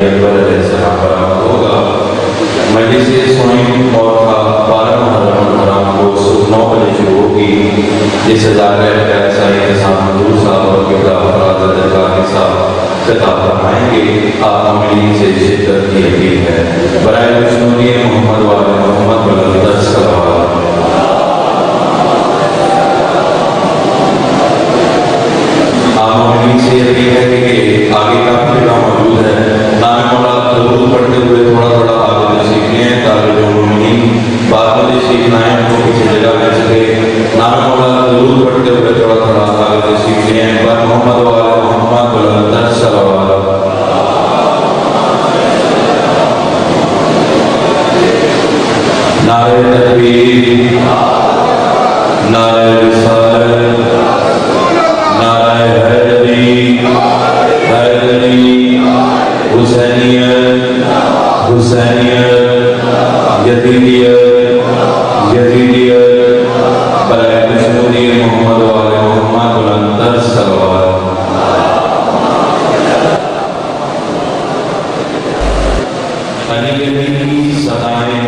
अकबर अलैहिस्सलाम बरामद होगा। मजलिस स्वाइन और 12 मुहर्रम हराम को सुबह 9 बजे शुरू होगी। इस ज़ाकिर साईं इंसान मंजूर साहब और किबला फराज दरगाह साहब खिताब फरमाएंगे। आप अमीन से शिरकत की अपील है। बराए दुश्मनी मोहम्मद वाले मोहम्मद बुलंद सलावत। आप अमीन से अपील है कि आगे काफी जगह मौजूद है। नाम मौला दरूद पढ़ते हुए थोड़ा थोड़ा आगे सीख लें ताकि जो मुमिन बाद में सीखना है उनको किसी जगह मिल सके। नाम मौला दरूद पढ़ते हुए थोड़ा थोड़ा आगे सीख लें। बर मोहम्मद वाले मोहम्मद बुलंद सलावत। नारे तकबीर, नारे रिसालत, नारे हैदरी, हैदरी, हुसैनियत, हुसैनियत, यजीदियत, यजीदियत, बराए दुश्मनी मोहम्मद वाले मोहम्मद बुलंद सलावत। अली की सदाएं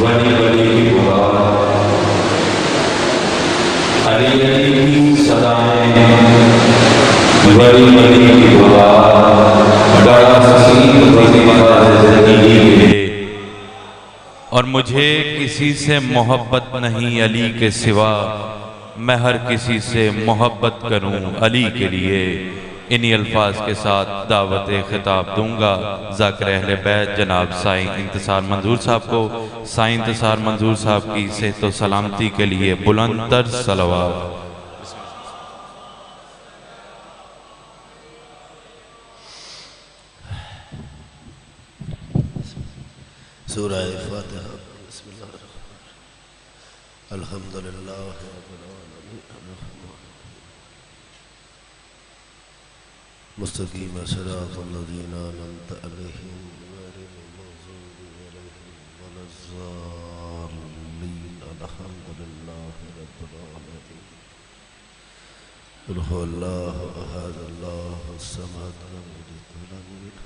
वली वली की पुकार, अली की सदाएं वली वली की पुकार, बड़ा हसीन वजीफा ज़िंदगी के लिए। और मुझे किसी से मोहब्बत नहीं अली के सिवा, मैं हर किसी से मोहब्बत करूं अली के लिए। इन्हीं अल्फाज के साथ दावत खिताब दूंगा ज़ाकिर अहले बैत जनाब साईं इंतसार मंजूर साहब को। साईं इंतसार मंजूर साहब की सेहत व सलामती के लिए बुलंद तर सलावत। सूरह फातिहा। बिस्मिल्लाह अल्हम्दुलिल्लाह रब्बिल आलमीन मुस्तकीम सिरातल लज़ीना अनअमता अलैहिम गैरिल मग़ज़ूबि अलैहिम वलज़्ज़ालिन। अल्हम्दुलिल्लाह रब्बिल आलमीन। क़ुल हुवल्लाहु अहद अल्लाहुस समद लम यलिद वलम यूलद।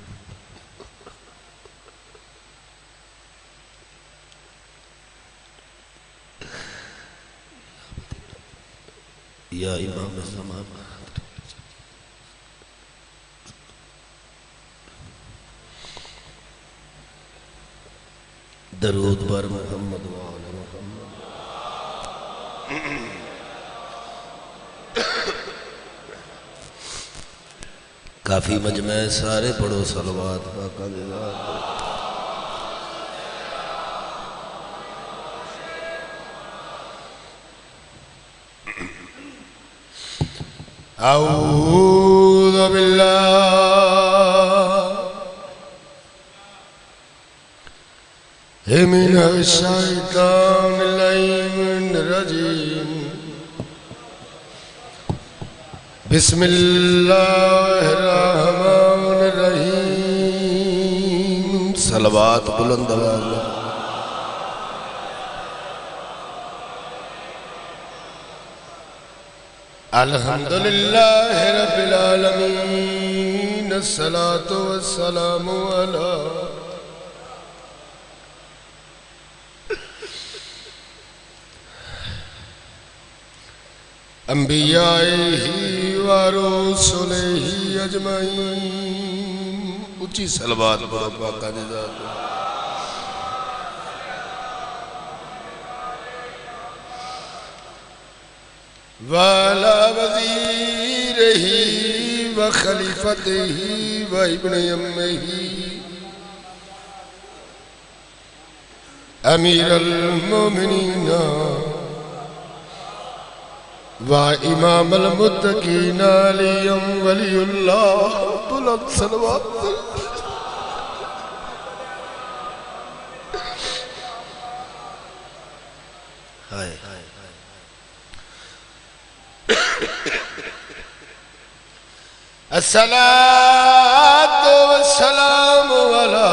या इमाम ज़मान दरूद पर मोहम्मद वाले मोहम्मद। काफी मजमे सारे पढ़ो सलवात आका दे ज़ात। अऊज़ु बिल्लाहि मिनश शैतानिर रजीम। बिस्मिल्लाहिर रहमानिर रहीम। सलवात बुलंद आवाज़ में। अल्हम्दुलिल्लाह रब्बिल आलमीन। अस्सलातु वस्सलामु अला अंबियाइही व रुसुलिही अजमईन। ऊंची सलवात पढ़ो आका दी ज़ात। वाला वज़ीरिही व खलीफतिही व इब्न अम्मिही अमीरुल मोमिनीन व इमामुल मुत्तकीन अलिय्युम वलियुल्लाह। बुलंद सलवात। हाय अस्सलातु वस्सलामु अला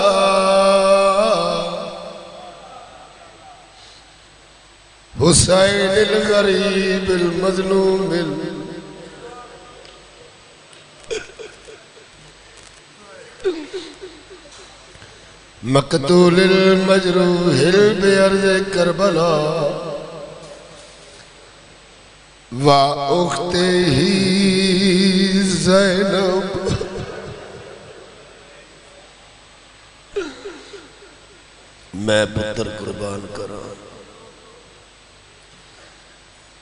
हुसैनिल गरीबिल मज़लूमिल मकतूलिल मजरूहिल बेअर्ज़ करबला वा उख्ते ही ज़ैनब। मैं पुत्र कुर्बान करा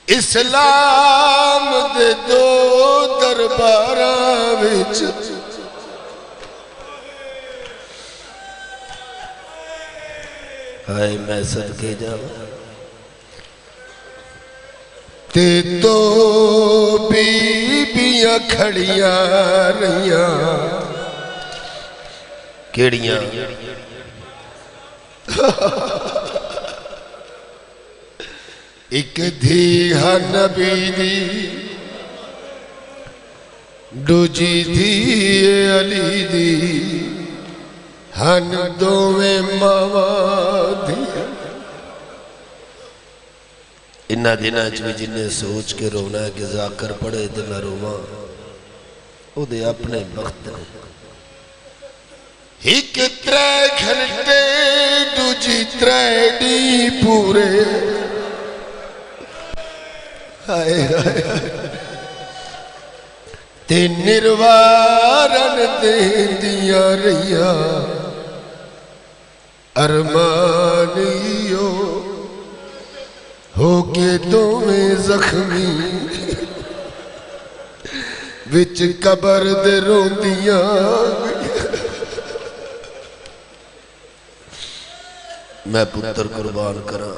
इस्लाम दे दो दरबारां विच हाय मैं सदके जावां ते दो बीबियां खड़ियां रहियां केड़ियां एक धी नबी दी दूजी धी अली दी हन दोवें मावा दी। इन्ना दिनां च भी जिन्हें सोच के रोना है कि जाकर पढ़े तो मैं रोवां ओदे अपने वक्त ने। एक त्रै घंटे दूजी त्रै डी पूरे हाय हाय ते निर्वारण देंदियां रहियां अरमानियो हो के दोवें जख्मी विच कबर दे रोंदियां। मैं पुत्र कुर्बान करा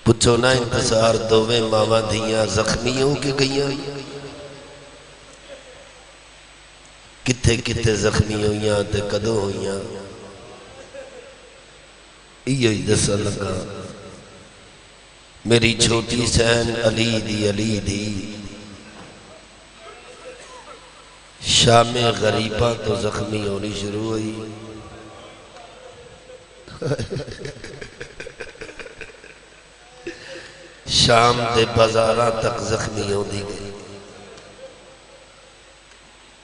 पुछो ना इंतजार दोवें मावा दियां जख्मी हो के गईयां किथे किथे जख्मी होइयां ते कदों होइयां इयो ही दसन लगा। मेरी छोटी सैन अली दी शामे गरीबा तो जख्मी होनी शुरू हुई। शाम दे बाजारा तक जख्मी होती गई।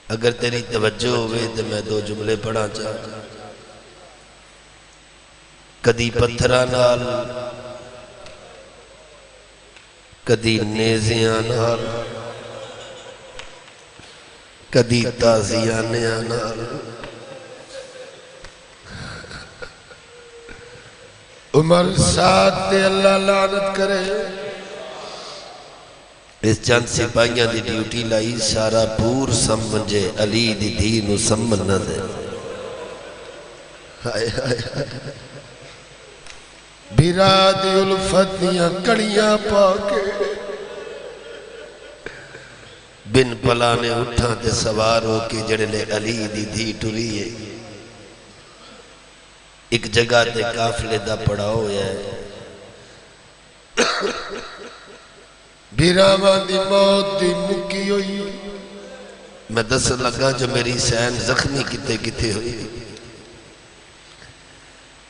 अगर तेरी तवज्जो होवे तो मैं दो जुमले पढ़ा चाह। कदी पत्थरां नाल कदी नेज़ियां नाल कदी ताज़ियानियां नाल उमर साथ दे अल्लाह लानत करे। इस चंद सिपाहियां दी ड्यूटी लाई सारा पूर समझे अली दी धी नूं समझ न दे। हाय हाय बिरा दी उल्फत दियां कड़ियां पाके बिन पलाने उठा ते सवार हो के जड़े अली दी धी टुरी है। एक जगह ते काफले दा पड़ाव होया है। बिरावां दी मौत दी मुक्की हुई। मैं दस लगा जो मेरी सैन जख्मी किते किते हुई।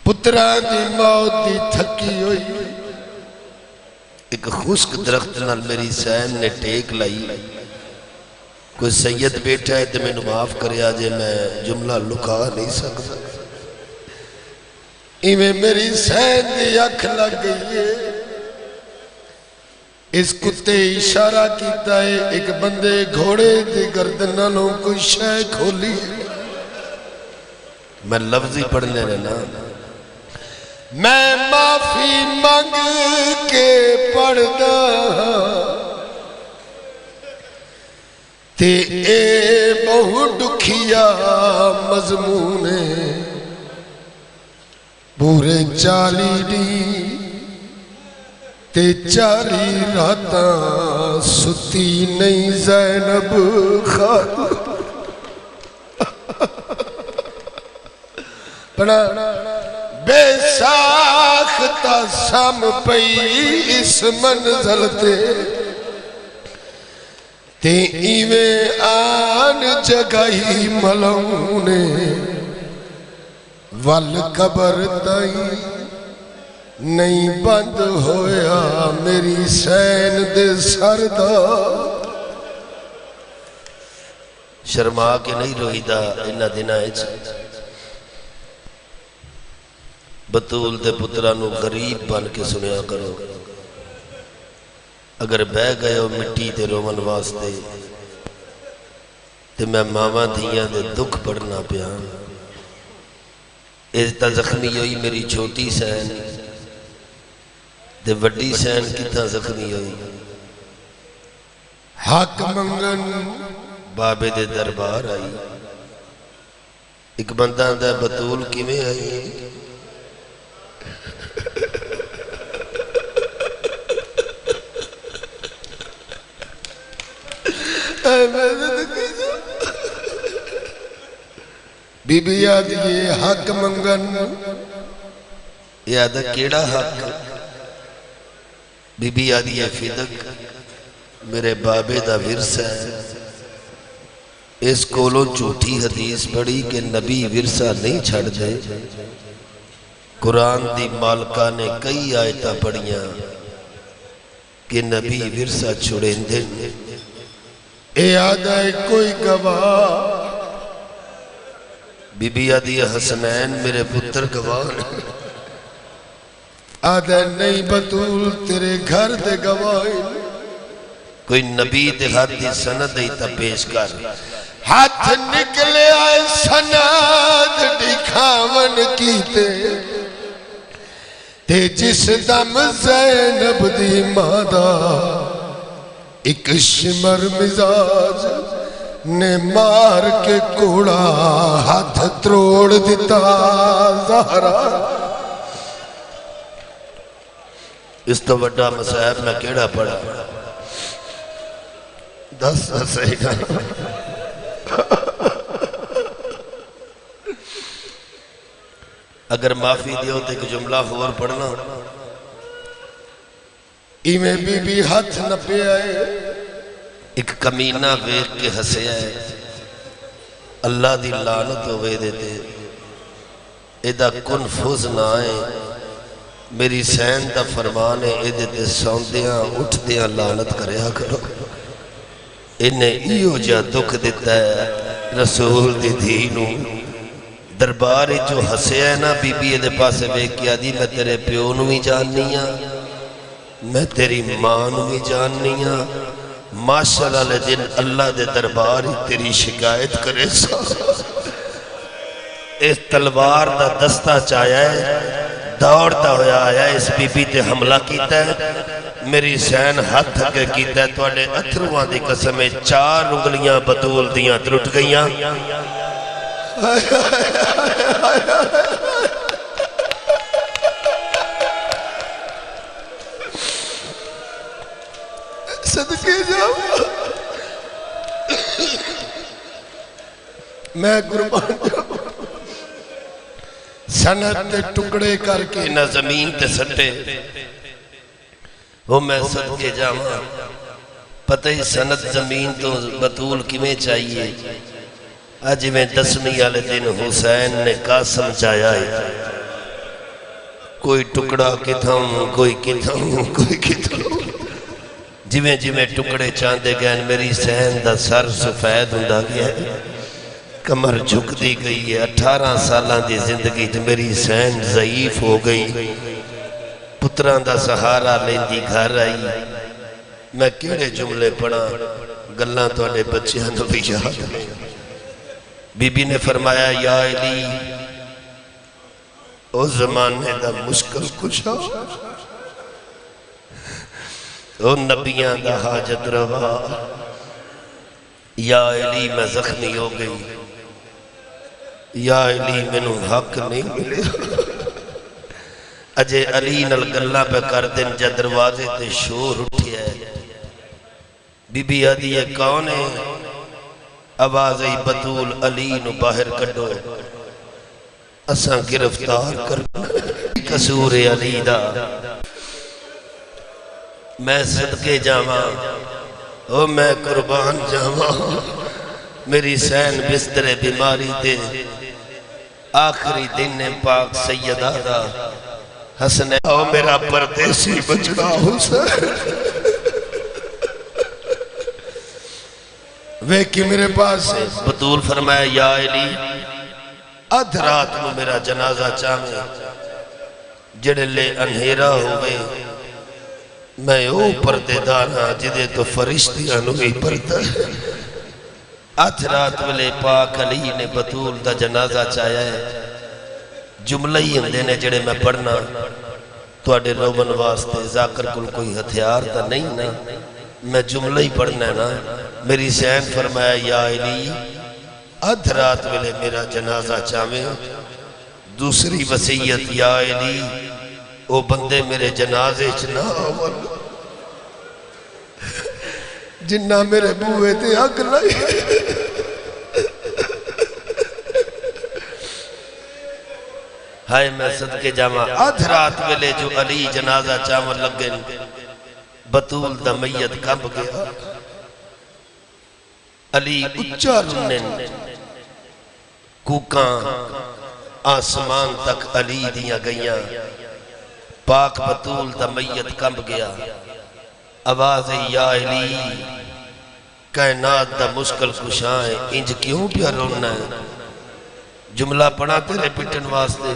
पुत्रा दी मौत दी थकी हुई। एक खुश्क दरख्त नाल मेरी सैन ने टेक लाई। कोई सैयद बैठा है तो मैनू माफ करिया जे मैं जुमला लुका नहीं सकता। इवें मेरी सैन दी अख लग गई है। इस कुत्ते इशारा किया है एक बंदे घोड़े की गर्दन नालों कोई शय खोली। मैं लफ्ज ही पढ़ने रहना। मैं माफी मंग के पढ़दा ते ए बहु दुखिया मजमून पूरे 40 दी ते 40 राता सुती नहीं ज़ैनब खातून। पढ़ा बेसाख्ता सम पई इस मंजल ते इवें आन जगाई मलौने वल कबर ताई नहीं बंद होया मेरी सैन दे सर दा शर्मा के नहीं रोईदा इन्हां दिनां विच। बतूल दे पुत्रा नूं गरीब बन के सुनिया करो। अगर बह गए हो मिट्टी ते रोवन वास्ते ते मैं मावां धियां दे दुख पढ़ना पिया। इस तां जख्मी हुई मेरी छोटी सैन ते वड्डी सैन कितना जख्मी हुई। हक मंगन बाबे दे दरबार आई। एक बंदा आंदा बतूल किवें आई? बीबी याद ये हक मंगन याद केड़ा हक? बीबी याद ये फिदक मेरे बाबे दा विरसा है। इस कोलों झूठी हदीस पढ़ी कि नबी विरसा नहीं छड़ दे। कुरान दी मालका ने कई आयतां पढ़ियां कि नबी विरसा छुड़ेंदे। ए आदा कोई गवाह बीबी आदि हसनैन मेरे पुत्र गवाह आदा नहीं बतूल तेरे घर दे गवाह। कोई नबी दे हाथ दी सनद ही ता पेश कर। हाथ निकले आए सनद दिखावन कीते ते जिस दम ज़ैनब दी मादा एक शिमर मिजाज ने मार के कोड़ा हाथ त्रोड़ दिता ज़हरा। इस तो बड़ा मसाहब मैं केड़ा पढ़ा? दस सही अगर माफी दियो तो एक जुमला होर पढ़ना। इवें बीबी हाथ नपे आए। एक कमीना वेख के हसया है। अल्लाह दी लानत होवे दे ते एदा कुन फुज ना है। मेरी सैन दा फरमान है एदे ते सौंदियां उठदियां लानत करया करो। इन्हें इहो जिहा दुख दिता है रसूल दी धी नूं। दरबार जो हसया है ना बीबी एदे पासे वेख के आदी मैं तेरे प्यो नूं भी जाननी आ, मैं तेरी मां नूं भी जाननी आ। माशर वाले दिन अल्लाह दे दरबार ही तेरी शिकायत करे। इस तलवार दा दस्ता चाया है दौड़ता होया आया इस बीबी ते हमला कीता है। मेरी सैन हाथ अगे कीता है। तुहाडे अथरुआं दी कसम 4 उंगलियां बतूल दियां त्रुट गईयां। सदके जाओ मैं कुर्बान जाऊं। सनत के टुकड़े करके ना जमीन ते सटे वो मैं सदके जावा। पता ही सनत जमीन तो बतूल किवें चाहिए। अज में 10वीं वाले दिन हुसैन ने कासम चाया है। कोई टुकड़ा किथों कोई किथों कोई किथों जिमें जिमें टुकड़े चाहते गए मेरी सहन का सर सफेद होंदा गया। कमर झुकती गई है। 18 साल की जिंदगी मेरी सहन ज़ईफ हो गई। पुत्रां दा सहारा लेंदी घर आई। मैं केड़े जुमले पढ़ा गल्लां तुहाडे बच्चियां नूं भी याद ने। बीबी ने फरमाया या अली उस जमाने का मुश्किल कुशा ओ नबियां दा हाजत रवा। या अली मैं जख्मी हो गई। या अली मैनू हक नहीं मिले। अजे अली नल गल्लां पे कर दिन जब दरवाजे ते शोर उठिया। बीबी आदि है कौन है? आवाज आई बतूल अली नू बाहर कड्डो असा गिरफ्तार कर कसूर अली दा। मैं सदके जावा ओ मैं कुर्बान जावा। मेरी सैन बिस्तरे बीमारी दे आखिरी दिन ने पाक सैयदा दा हसन ओ मेरा परदेसी बचड़ा हुसैन। वे कि मेरे पास है। बतूल फरमाया या अली अध रात में मेरा जनाजा चाहे जेड़े ले अंधेरा होवे मैं ओ पर्देदार हाँ जिदे तो फरिश्तियां नूं भी पर्दा। अध रात वेले पाक अली ने बतूल दा जनाजा चाया है। जुमले ही होंदे ने जेड़े मैं पढ़ना तुहाडे रोवन वास्ते। जाकर कोल कोई हथियार तो नहीं ना, मैं जुमला ही पढ़ना है ना। मेरी सैन फरमाया या अली अध रात वेले मेरा जनाजा चावे। दूसरी वसीयत या अली ओ बंदे मेरे जनाजे च ना आवन जिन्ना मेरे बूहे ते अग लाई। हाय मैं सदके जावा अध रात वेले जो अली जनाजा चावन लगे बतूल दा मैयत कंब गया। अली उच्चा रुने कूका आसमान तक अली दिया गईया। पाक बतूल दा मैयत कंब गया। आवाज या अली कायनात दा मुश्किल कुशा है इंज क्यों प्या रोना है। जुमला पढ़ा तेरे पिटन वास्ते।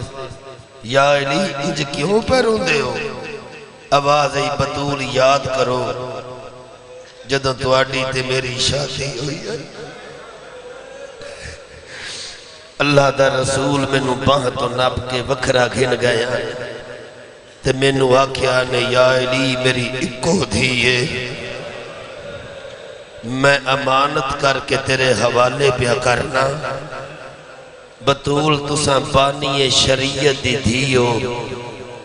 या अली इंज क्यों पे रोंदे हो। आवाज आई बतूल याद करो जदों तुहाडी ते मेरी शादी हुई है। अल्लाह दा रसूल मैनू बाह तो नप के वखरा घिन गया ते मैनू आख्या ने या अली मेरी इको धी है मैं अमानत करके तेरे हवाले पिया करना। बतूल तुसा पानी शरीयत दी धी हो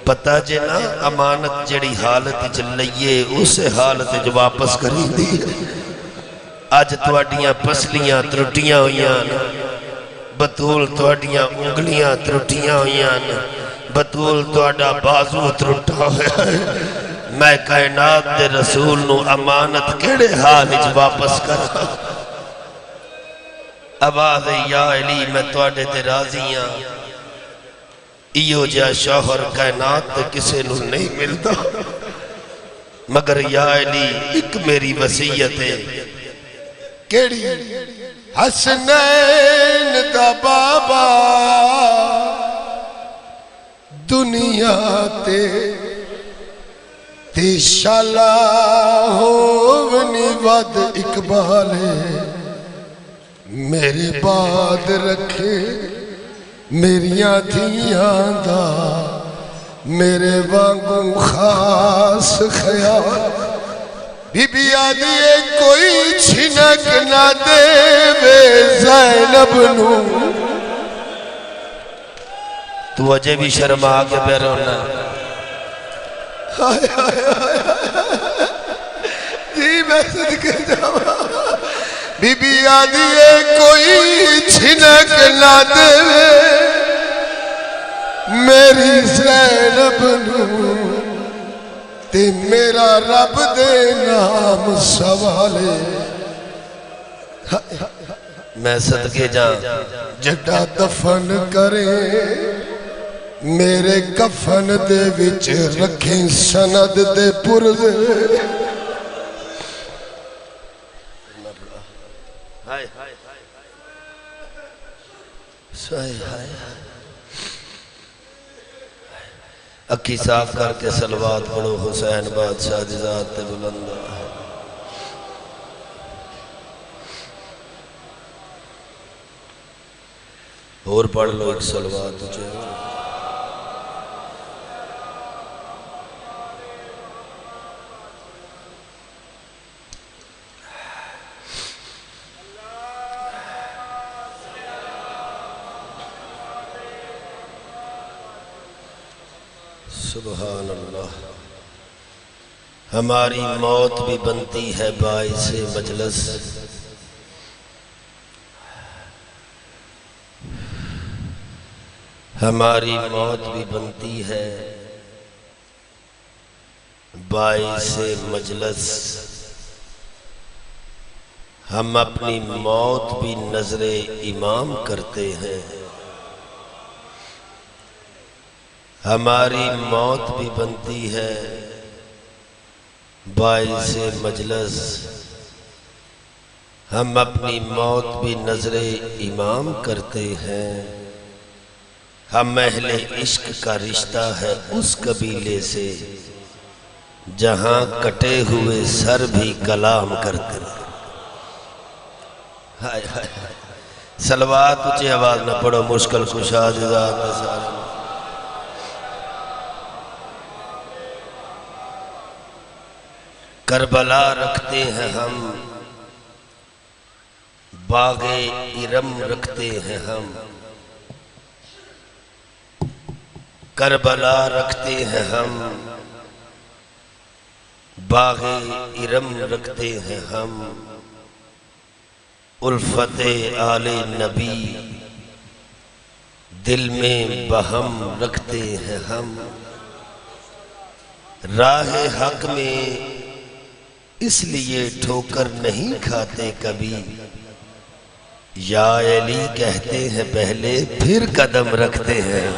पता जे ना अमानत जड़ी हालत च लईए उस हालत च वापस करी दी। अज तुहाडियां पसलियां त्रुटियां हुईयां बतूल तुहाडियां उंगलियां त्रुटियां हुईयां बतूल तुहाडा बाजू त्रुटा होया है। मैं कायनात दे रसूल नू अमानत केड़े हाल च वापस करा। आवाज या अली मैं तुहाडे ते राजी हां। इहो जिहा शौहर कायनात ते किसे नू नहीं मिलता मगर या अली एक मेरी वसीयत है। केड़ी हसनैन दा बाबा दुनिया ते शाला होवनी वद इकबाले मेरे बाद रखे मेरिया धियां दा मेरे वांगू खास ख्याल। बीबी आदि कोई छिनक ना देवे ज़ैनब नू। तू अजे भी शर्मा के पे रोना जी मैं सदके जावा। बीबी आदि कोई छिनक ना देवे मेरी ज़ैनब नू ते मेरा रब दे नाम सवाले। मैं सदके जा जड़ा दफन करे मेरे कफन दे विच रखे सनद दे पुरजे। अखी साफ करके सलवात पढ़ो हुसैन बादशाह दी ज़ात ते बुलंद। और पढ़ लो एक सलवात उचे। सुभान अल्लाह। हमारी मौत भी बनती है बाइसे मजलस। हमारी मौत भी बनती है बाइसे मजलस। हम अपनी मौत भी नजरे इमाम करते हैं। हमारी मौत भी बनती है बाइसे मजलस। हम अपनी मौत भी नजरे इमाम करते हैं। हम अहले इश्क का रिश्ता है उस कबीले से जहां कटे हुए सर भी कलाम करते हैं। हाय हाय हाय, सलवात ऊंची आवाज में पढ़ो, मुश्किल कुशा जुदा करबला रखते हैं हम, बागे इरम रखते हैं हम। करबला रखते हैं हम, बागे इरम रखते हैं हम। उल्फते आले नबी दिल में बहम रखते हैं हम। राह हक में इसलिए ठोकर नहीं खाते कभी, या अली कहते हैं पहले फिर कदम रखते हैं।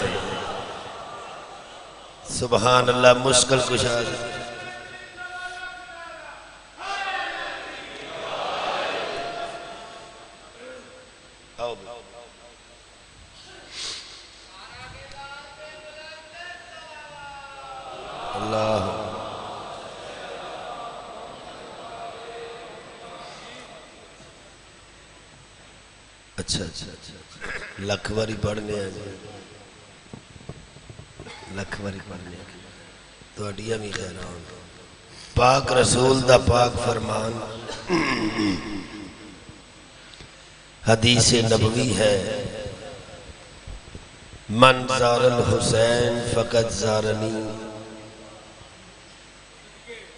सुभान अल्लाह। मुश्किल कुशा अल्लाह। अच्छा अच्छा अच्छा, लख बारी पढ़ने लख बारी पढ़ने थोड़िया भी खैर पाक रसूल दा पाक फरमान हदीस नबवी है, मन ज़ारल हुसैन फ़क़त ज़ारनी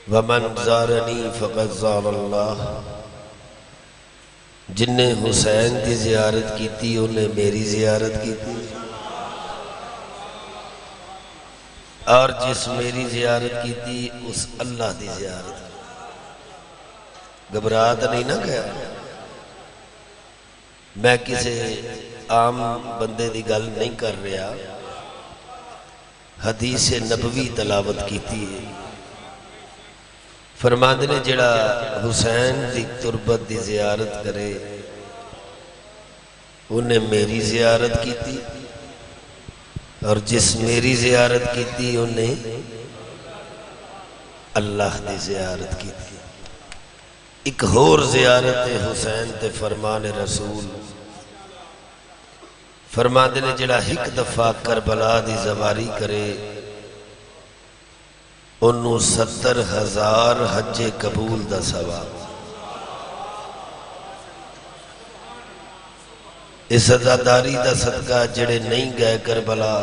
व मन ज़ारनी फ़क़त ज़ारल्लाह। जिन्हें हुसैन की जियारत की थी उन्हें मेरी जियारत की थी, और जिस मेरी जियारत की थी उस अल्लाह की जियारत। घबरा तो नहीं ना गया? मैं किसी आम बंदे की गल नहीं कर रहा, हदीस नबवी तलावत की थी। फरमांदे ने जिहड़ा हुसैन की तुरबत की जियारत करे उन्हें मेरी जियारत की थी, और जिस मेरी जियारत की थी उन्हें अल्लाह की जियारत की थी। एक होर जियारत हुसैन ते फरमान रसूल। फरमांदे ने जिहड़ा एक दफा करबला की ज़वारी करे उन्होंने 70,000 हजे कबूल दा सवाब। इस अज़ादारी दा सदका जिहड़े नहीं गए करबला,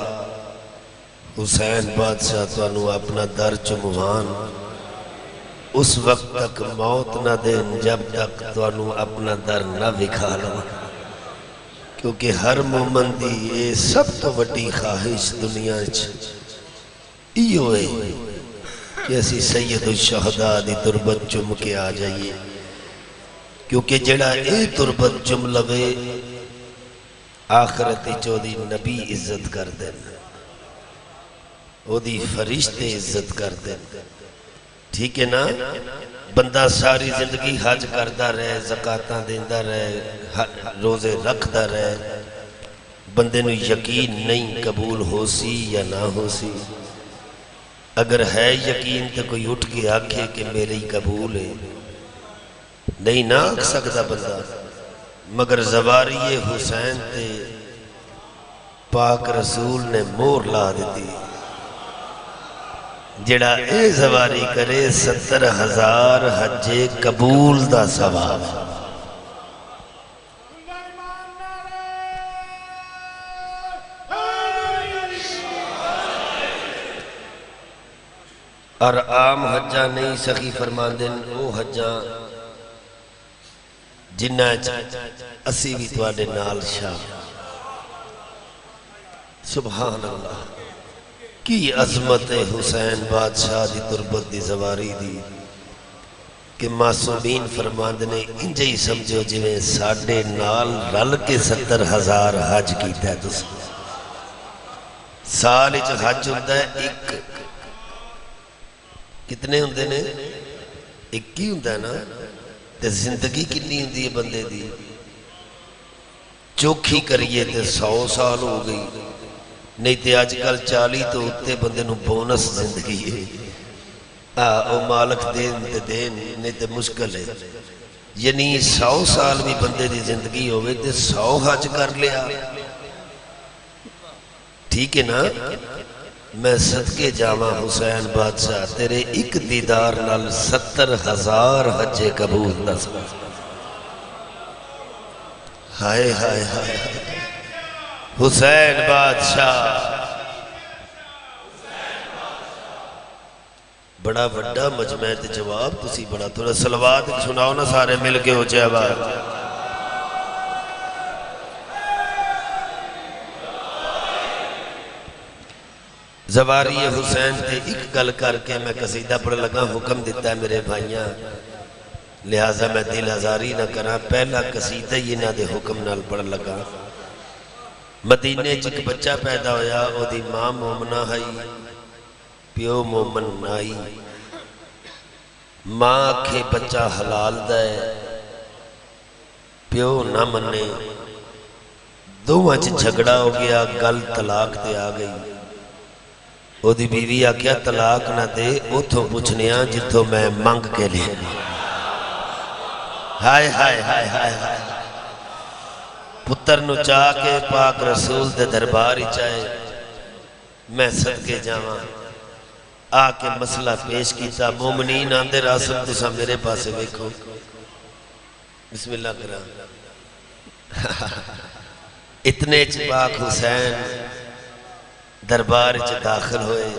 हुसैन बादशाह तुहानू अपना दर चुमवान उस वक्त तक मौत ना देन जब तक तुहानू अपना दर ना विखा लो। क्योंकि हर मोमन दी ये सब तो वड्डी ख्वाहिश दुनिया इहो है कि असी सैयद शहदा दी तुरबत चुम के आ जाइए। क्योंकि जड़ा ये तुरबत चुम लवे आखिरत चौदी नबी इज्जत कर देन, ओदी फरिश्ते इज्जत कर देन। ठीक है ना? बंदा सारी जिंदगी हज करता रहे, ज़कातां देंदा रहे, रोजे रखता रहे, बंदे नूं यकीन नहीं कबूल हो सी या ना हो सी। अगर है यकीन तो कोई उठ के आखे कि मेरे ही कबूल है, नहीं ना आख सकता बंदा। मगर ज़वारी हुसैन ते पाक रसूल ने मोहर ला दी। जिहड़ा ए ज़वारी करे 70,000 हजे कबूल दा सवाब। और आम हजा नहीं सखी फरमांदे वो हजा जिन्ना असी भी तुहाडे नाल शामिल। सुभान अल्लाह, की अजमत है हुसैन बादशाह दी तुरबत दी ज़वारी दी कि मासूमीन फरमांदे ने इंज ही समझो जिवें साडे नाल रल के 70,000 हज कीता है। तुसीं साल विच हज हुंदा है एक, कितने हुंदे ने? एक ही हुंदा ना। ते जिंदगी कितनी होंदी है बंदे दी, चौखी करिए तो 100 साल हो गई, नहीं तो अजकल 40 तो उत्ते बंदे नूं बोनस जिंदगी है। ओ मालक देन ते देन, नहीं तो मुश्किल है। यानी 100 साल भी बंदे की जिंदगी होवे ते 100 हज कर लिया, ठीक है ना। मैं सदके जावा हुसैन बादशाह, तेरे एक दीदार नाल 70,000 हजे कबूल दस। हाय हाय हाय हुसैन बादशाह, बड़ा वड्डा मजमा है ते जवाब तुसी बड़ा, थोड़ा सलवात सुनाओ ना सारे मिल के हो जाए बात। जवारी हुसैन ते एक गल करके मैं कसीदा पढ़ लगा, हुक्म दिता है मेरे भाइया, लिहाजा मैं दिल आजारी ना करा। पहला कसीदा ही इन्हां दे हुक्म नाल पढ़ लगा। मदीने च एक बच्चा पैदा होया, ओदी मां मोमना हई, प्यो मोमन नाई। मां आखे बच्चा हलाल दा है, प्यो ना मने, दोवां च झगड़ा हो गया, गल तलाक ते आ गई। ओदी बीवी आख्या तलाक ना दे, उथों पुछने जिथों मैं मंग के लिया। हाय हाय हाय हाय हाय, पुत्र नु चाह के पाक रसूल दे दरबार ही चाहे, मैं सदके जावा। आके मसला पेश किया, मोमनीन आंदे रासम तुसा मेरे पासे वेखो, बिस्मिल्लाह करा। इतने च पाक हुसैन दरबार च दाखिल होए।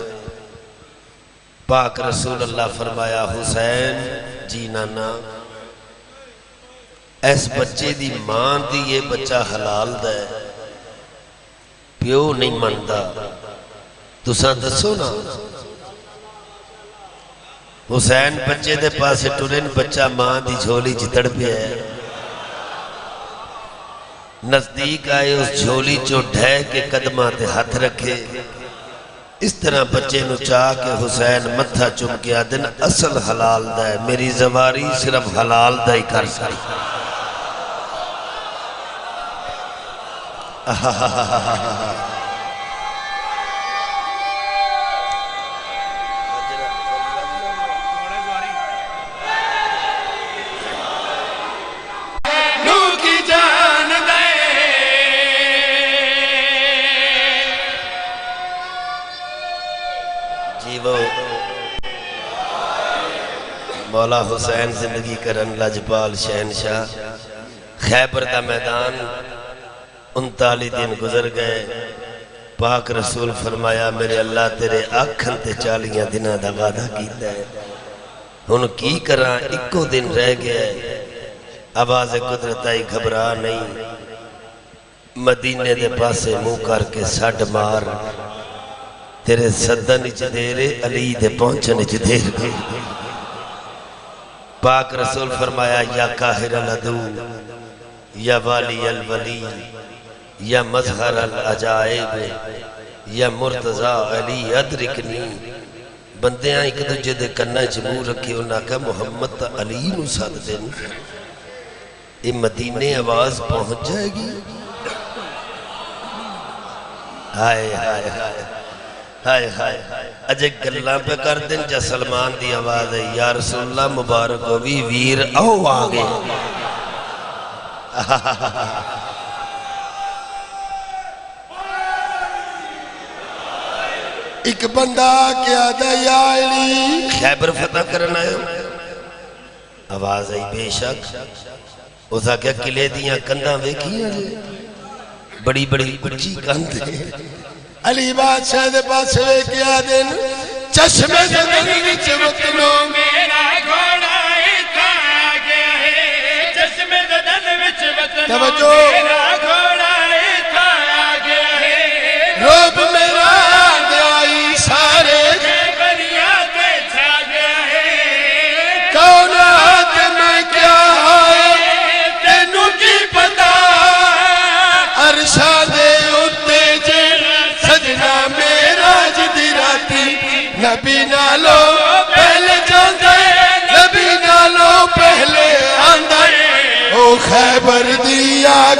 पाक रसूल अल्लाह फरमाया, हुसैन जी नाना, इस बच्चे दी मां दी ये बच्चा हलाल दा है, प्यो नहीं मनता, तुसा दसो ना। हुसैन बच्चे दे पासे टुरे, बच्चा मां दी झोली च तड़पिया है। नजदीक आए, उस झोली चो ढह के कदमां ते हथ रखे, इस तरह बच्चे नु चाह के हुसैन मत्था चुम के आदन, असल हलाल दा है, मेरी जवारी सिर्फ हलाल दा ही कर सकती। मौला हुसैन जिंदगी करन लजपाल शहनशाह। खैबर का मैदान 39 दिन गुजर गए। पाक रसूल फरमाया, मेरे अल्लाह तेरे आखन ते 40 दिनों का वादा किया है, हुण की करा, इको दिन रह गया। आवाज कुदरत आई, घबरा नहीं, मदीने दे पासे मुंह करके सड मार, तेरे सदन च देर, अली दे पहुंचने च देर। पाक रसूल फरमाया, या काहिर अल अदू, या वाली अल वली, या मजहर अल अजाइब, या मुर्तजा अली अदरिकनी। बंदियां एक दूजे दे कन्ना च मूंह रखे, उन्हें आख्या मुहम्मद तो अली नूं सददे ने, ये मदीने आवाज पहुंच जाएगी। हाय हाय हाय हाय हाय, अजे गल्लां पे कर दिन जा सलमान दी आवाज है, या रसूलल्लाह मुबारक हो भी वीर आओ आ गए। एक बंदा क्या दया अली, खैबर फतह करना आयो। आवाज आई, बेशक। उसका क्या किले दियां कंधां वेखियां जे, बड़ी बड़ी उच्ची कंध। अली बादशाह दे पास वेख्या दिन, चश्मे दे विच वतनो मेरा घोड़ा इत्थे आ गया है, चश्मे दे विच वतनो मेरा घोड़ा इत्थे आ गया है। रूप मेरा दयाई सारे बनिया पे छा गया है। कौन ते मैं क्या है, तेनू की पता, अरशा दे उत्ते जे सजना मेरा जिदी राती, नबी नालो पहले जांदे, नबी नालो पहले आंदे।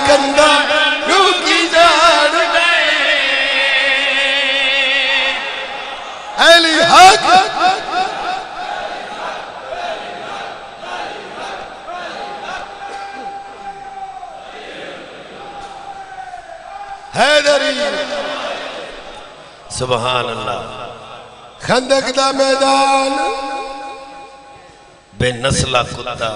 कंदा की जान अली हक हैदरी सुभान अल्लाह। खंदक दा मैदान बेनस्ला कुत्ता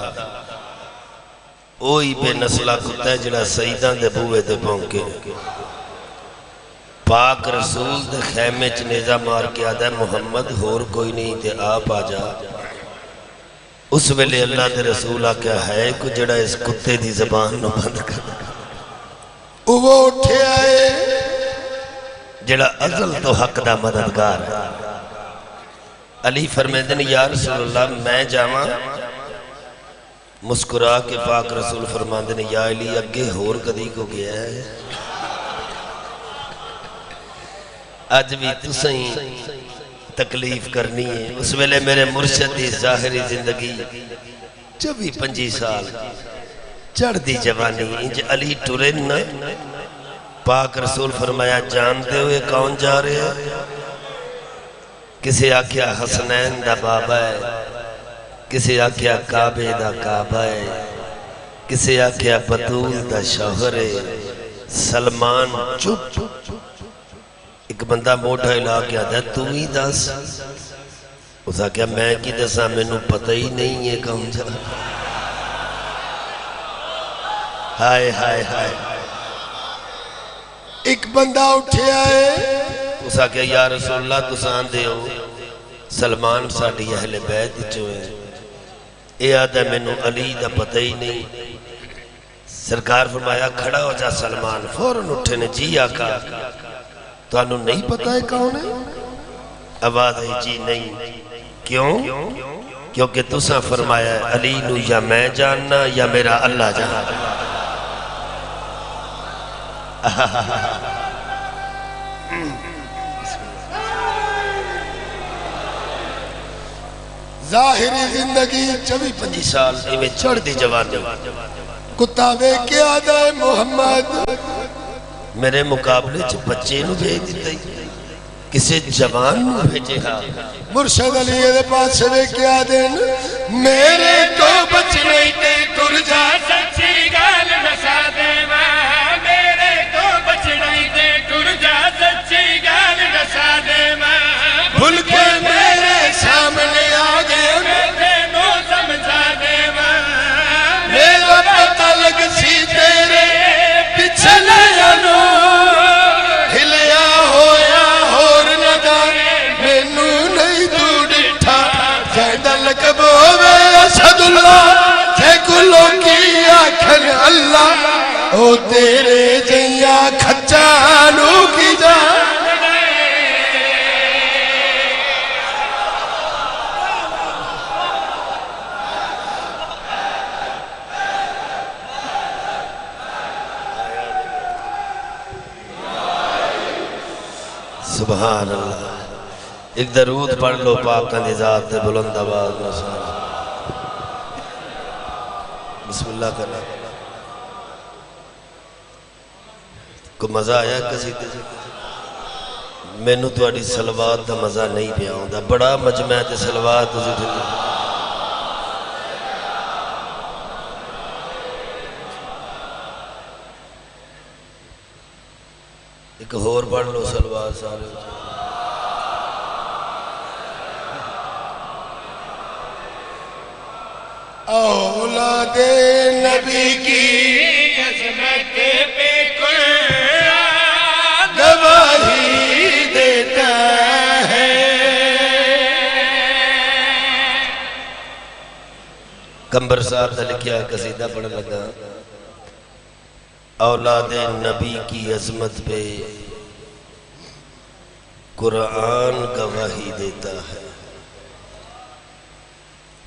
ओही बेनस्ला कुत्ता है जिहड़ा सईदां दे बूहे ते भौंके पाक रसूल दे खैमे च नेजा मार के आदा मुहम्मद होर कोई नहीं ते आप आ जा। उस वेले अल्लाह दे रसूल आख्या है को जिहड़ा इस कुत्ते दी ज़बान नूं बंद कर। वो उठे आए जिहड़ा अज़ल तो हक दा मददगार है। अली फरमाते ने या रसूल अल्लाह मैं जावां। मुस्कुरा के पाक रसूल फरमाते ने या अली अगे होर कदी को गया है अज भी तुसीं तकलीफ करनी है। उस वेले मेरे मुर्शद की जाहिरी जिंदगी 24-25 साल चढ़ती जवानी इंज अली टुरे न। पाक रसूल फरमाया जानते हो ये कौन जा रहे हैं? किसे आख्या हसनैन दा बाबा है, किसे आख्या काबे दा काबा है, किसे आख्या बतूल दा शौहर है सलमान। चुप एक बंदा मोटा हिला के आदा तू ही दस। उस आख्या मैं की दसा मैनू पता ही नहीं है कौन जा। हाय हाय हाय। एक बंदा उठे आए उस आख्या या रसूलल्लाह तुसां आंदे हो सलमान साडी अहले बैत चो है। ये आदा मैनू अली दा पता ही नहीं। सरकार फरमाया खड़ा हो जा सलमान। फौरन उठे ने जी आका तुहानू नहीं पता है कौन है? आवाज आई जी नहीं। क्यों? क्योंकि तुसा फरमाया अली नू या मैं जानना या मेरा अल्लाह जानना। जाहिरी जिंदगी 24-25 साल इवें चढ़ती जवानी कुत्ता वे के आदा है मोहम्मद मेरे मुकाबले च बच्चे नू भेज दिता किसी जवान नू भेजे। हाँ मुर्शद अली दे पास वे के आदे मेरे तो बचने ते तुर जा सच्ची गल दसा देवा मेरे तो बचने ते तुर जा सच्ची गल दसा देवा। भूल के मेरे सामने आ गए तेनू समझा देवा मेरा पता लग सी तेरे पिछले अनु हिलिया होया होर न जाने मैनू नहीं तू डिठा जैदा लकब होवे असदुल्लाह जे कुलो की आखन अल्लाह ओ तेरे जैया खच्चा नू की जा। सुभान अल्लाह। एक दरूद पढ़ लो पाक का निजात दे बुलंद आवाज में सुना। बिस्मिल्लाह करना को मजा आया कसीदे से? मैनू तुहाडी सलवात का मजा नहीं पिया आउंदा। बड़ा मजमा ते सलवात तुसीं ठंडी एक होर पढ़ लो सलवार सारे। औलादे नबी की अज़मत पे कुरान गवाही देता है। कंबर साहब ने लिखा कसीदा पढ़ लगा औलादे नबी की अजमत पे कुरान गवाही देता है।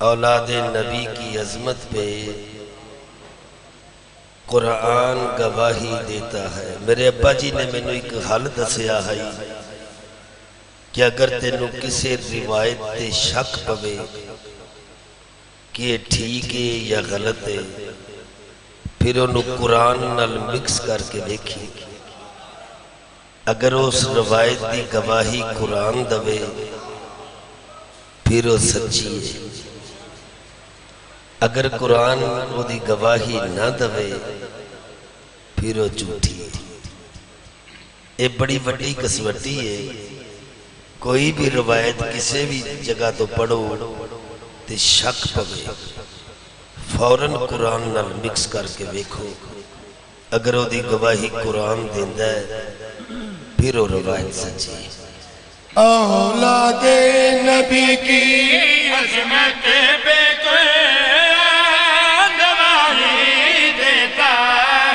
औलादे नबी की अजमत पे कुरान गवाही देता है। मेरे अब्बा जी ने मैनू एक हल दसिया है कि अगर तेनू किसी रिवायत ते शक पवे कि ठीक है या गलत है फिर उन्होंने कुरान नाल मिक्स करके देखी, अगर उस रवायत की गवाही कुरान दवे फिर वो सच्ची है, अगर कुरान उसकी गवाही ना दवे फिर वो झूठी है। ये बड़ी वड्डी कसवटी है। कोई भी रवायत किसी भी जगह तो पढ़ो तो शक पवे, फौरन कुरान नाल मिक्स करके देखो, अगर वो गवाही कुरान देंदा है फिर वो रवायत सच्ची है। औलादे नबी की अजमत पे कुरान गवाही देता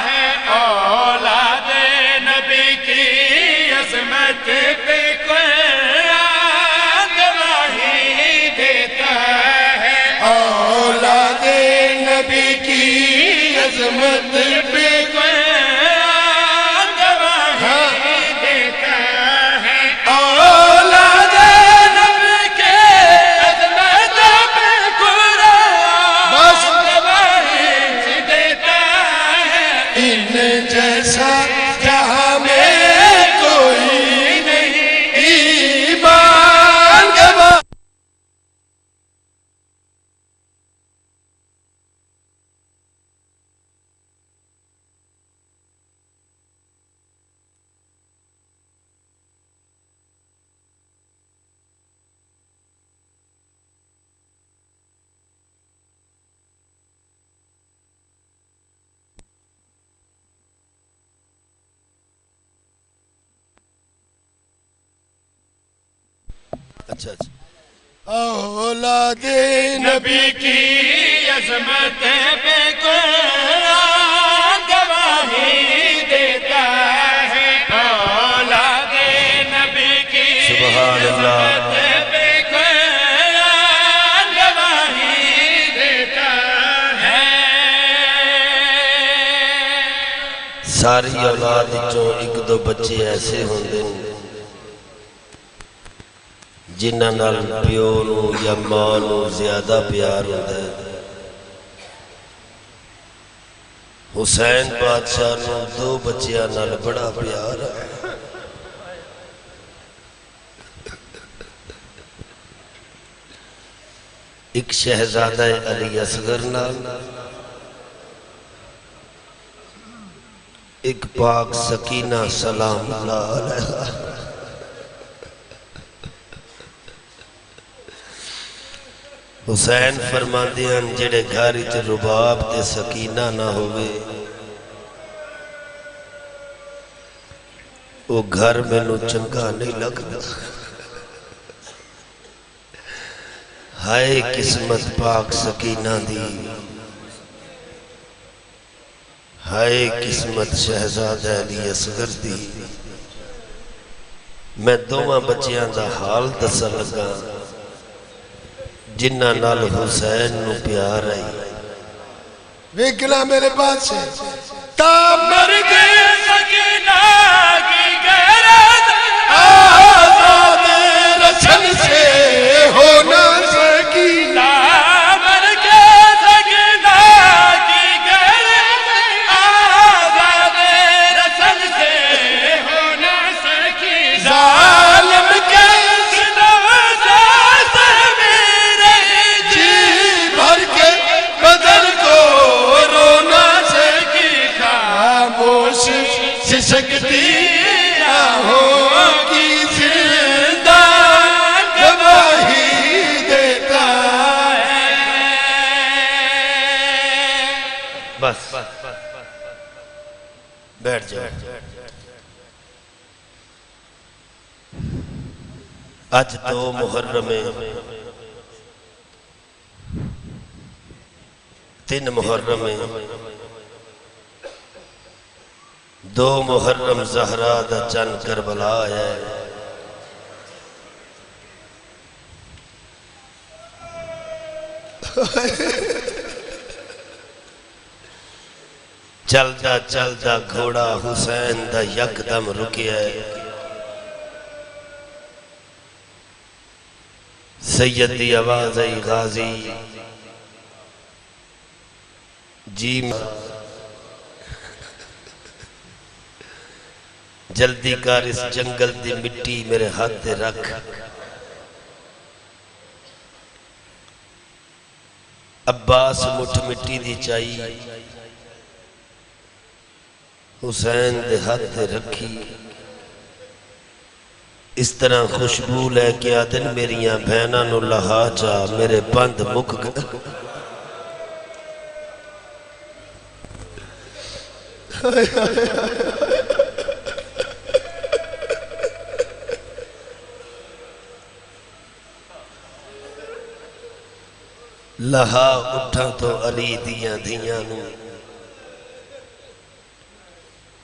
है, औलादे नबी की अजमत पे कुरान गवाही देता है, औलादे नबी की अजमत पे अच्छा अच्छा। औलादे नबी की अजमत पे कुरान गवाही देता है, औलादे नबी की अजमत पे कुरान गवाही देता है। सारी औलाद चो एक दो बच्चे ऐसे होंगे जिन्हां नाल प्यो नूं या मां नूं ज्यादा प्यार होता है। हुसैन बादशाह नूं दो बच्चियां नाल बड़ा प्यार है। एक शहजादा अली असगर नाल, एक पाक सकीना सलाम नाल। हुसैन फरमाते हैं जेड़े घर च रुबाब ते सकीना ना होवे वो घर मैनू चंगा नहीं लगता। हाय किस्मत पाक सकीना दी, हाय किस्मत शहजादा अली असगर दी। मैं दोवां बच्चियां दा हाल दसन लगा जिन्ना नाल हुसैन नू प्यार आई। विकला मेरे पास से मर गए सकीना की गैरत आजाद रसन से हो ना सकी। मर गए सकीना की गैरत आजाद रसन से हो ना सकी। जालिम के सकती होगी जिंदा गवाही देता है। बस बैठ जाओ। आज तो मुहर्रम है, 3 मुहर्रम है, 2 मुहर्रम ज़हरा दा चन करबला है। चलदा चलदा घोड़ा हुसैन दा यकदम रुकिया। सैयद दी आवाज आई, गाजी जी जल्दी कर इस जंगल की मिट्टी मेरे हाथ ते रख। अब्बास मुठ मिट्टी दी चाई हुसैन दे हाथ ते रखी। इस तरह खुशबू लैके आदन मेरिया भैनों नू लहा चा मेरे बंद मुक गए। लहा उठा तो अली दिया धिया नू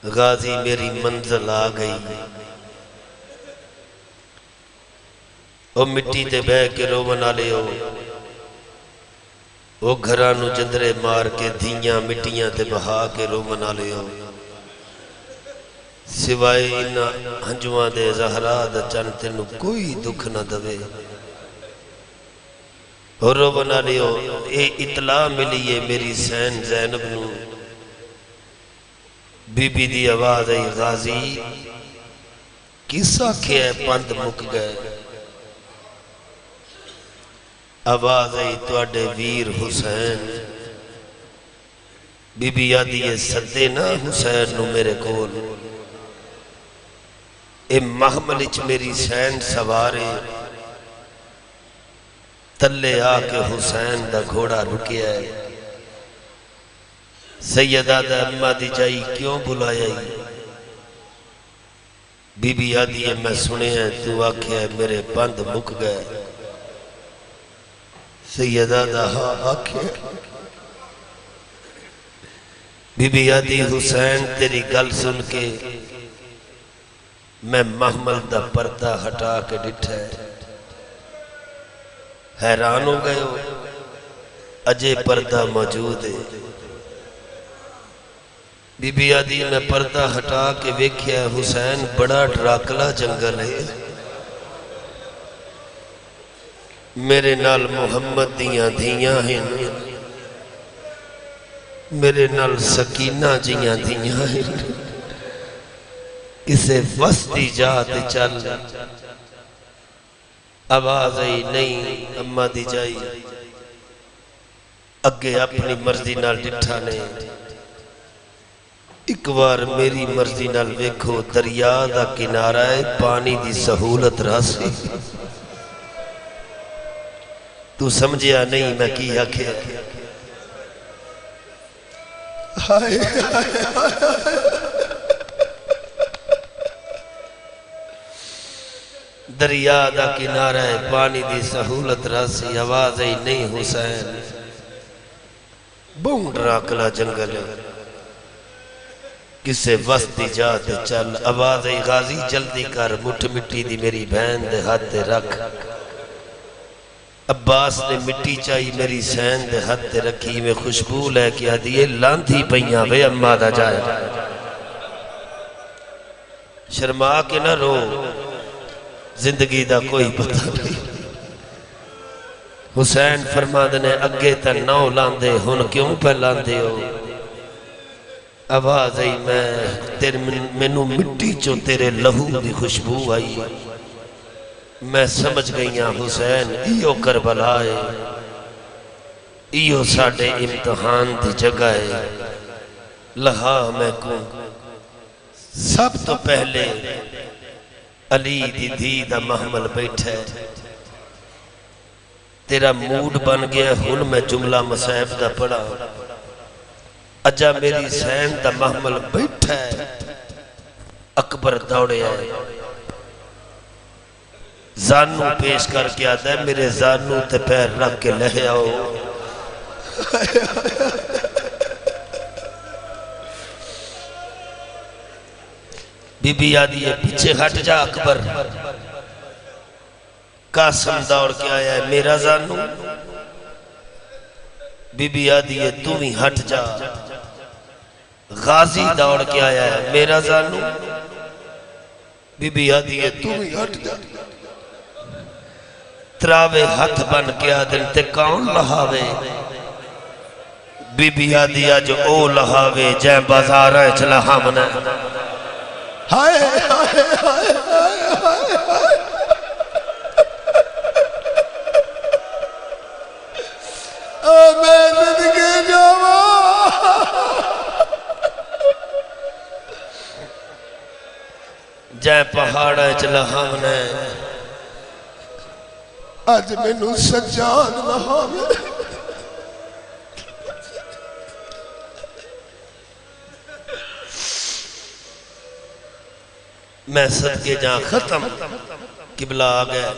गाजी मेरी मंजिल आ गई। ओ मिट्टी ते बह के रोवन वाले ओ घरां नू जंदरे मार के धियां मिट्टियां ते बहा के रोवन वाले सिवाए इन्हां हंजुआं दे ज़हरा दा चन तेनू कोई दुख ना दवे। और रोवन वाले ये इतला मिली है मेरी सैन ज़ैनब नू। बीबी दी आवाज आई गाजी किस आखे पंद मुक गए। आवाज आई तुहाडे वीर हुसैन। बीबी आदि है सदे ना हुसैन नू मेरे कोल। ए महमल च मेरी सैन सवारे तले आके हुसैन दा घोड़ा रुकिया है। सैयदा दा अम्मा दी जाई क्यों बुलाया। बीबी आदि है मैं सुनिया तू आखे मेरे बंद मुक गए। सैयदा दा हाँ आखे। बीबी आदि हुसैन तेरी गल सुन के मैं महमल दा पर्दा हटा के डिठा है। हैरान हो गए हो अजय पर्दा मौजूद है। बीबी आदि मैं पर्दा हटा के वेख्या हुसैन बड़ा डराकला जंगल है। मेरे नाल मुहम्मद दियां धियां हैं मेरे नाल सकीना जियां धियां हैं। किसे वस्ती जात चल। आवाज आई नहीं अम्मा दी जाई अगे अपनी मर्जी नाल डिठा ने। एक बार मेरी मर्जी नाल वेखो दरिया दा किनारा है पानी दी सहूलत रासी। तू समझिया नहीं मैं की आखे। दरिया दा किनारा है पानी दी सहूलत रासी। आवाज आई नहीं हुसैन बहुत डराकला जंगल है किसे वस्ती जात चल। आवाज आई गाजी जल्दी कर मुठ मिट्टी दी मेरी बहन दे हाथ ते रख। अब्बास ने मिट्टी चाई मेरी सैन दे हाथ ते रखी। मैं खुशबू लैके आदि लांधी पईयां वे अम्मा दा जाए। शर्मा के ना रो जिंदगी दा कोई पता नहीं। हुसैन फरमाद ने अगे तो 9 लांदे हुन क्यों पे लांदे हो। आवाज आई मैं तेरे मैनू मिट्टी चो तेरे लहू की खुशबू आई। मैं समझ गई हुसैन इो करबला है इो साडे इम्तिहान की जगह है। लहा मैं को सब तो पहले अली दी धी दा महमल बैठा है। तेरा मूड बन गया हुन मैं जुमला मसाहब दा पढ़ा। अजा मेरी सैन दा महमल बैठा है। अकबर दौड़िया जानू पेश करके आता है मेरे जानू ते पैर रख के लह आओ। बीबी आदि है पीछे हट जा अकबर। कासम दौड़ के आया है मेरा जानू। बीबी आदि है तू भी हट जा। गाजी दौड़ के आया है मेरा जानू। बीबी आदि है तू भी हट जा। त्रावे हथ बन के आदन ते कौन लहावे। बीबी आदि अज ओ लहावे जै बाजार च लहावना। हाय मैं सदके जावा जै पहाड़ा च लहावना अज मैनू सज्जाद लहावे मैं सदके जा खत्म किबला आ गया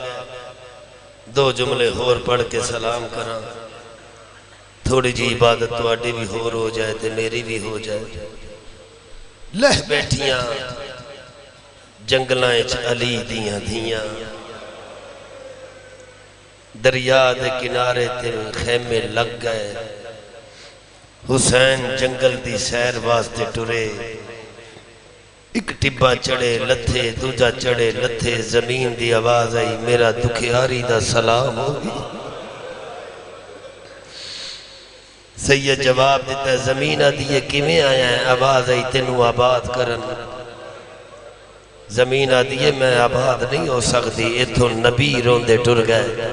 दो जुमले होर पढ़ के सलाम करा थोड़ी जी इबादत थोड़ी भी होर हो जाए तो मेरी भी हो जाए लह बैठियां जंगलों अली दियां धियां दरिया के किनारे ते खेमे लग गए हुसैन जंगल दी सैर वास्ते टुरे एक टिब्बा चढ़े लथे दूजा चढ़े लथे जमीन दी आवाज आई मेरा दुखियारी दा सलाम हो गई सैयद जवाब दिता जमीन आदि किवें आया है आवाज आई तेनू आबाद करन जमीन आदि मैं आबाद नहीं हो सकती इथों नबी रोंदे टुर गए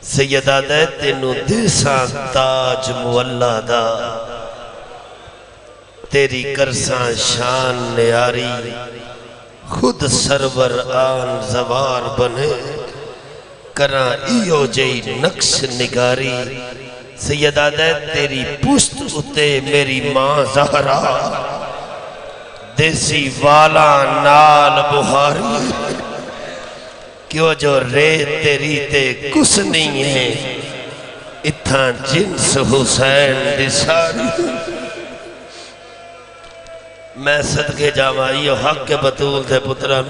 सैयदा दे तेनू दिसा ताज मुअल्ला दा तेरी करसा शान न्यारी खुद सरवर आन जवार बने करा इयो जई नक्श निगारी सैयदा दे तेरी पुश्त उते मेरी मां ज़हरा देसी वाला नाल बुहारी क्यों जो रेत तेरी ते कुछ नहीं है इत्था जिन्स हुसैन दी सारी मैं सदके जावा यो हक के बतूल दे पुत्रा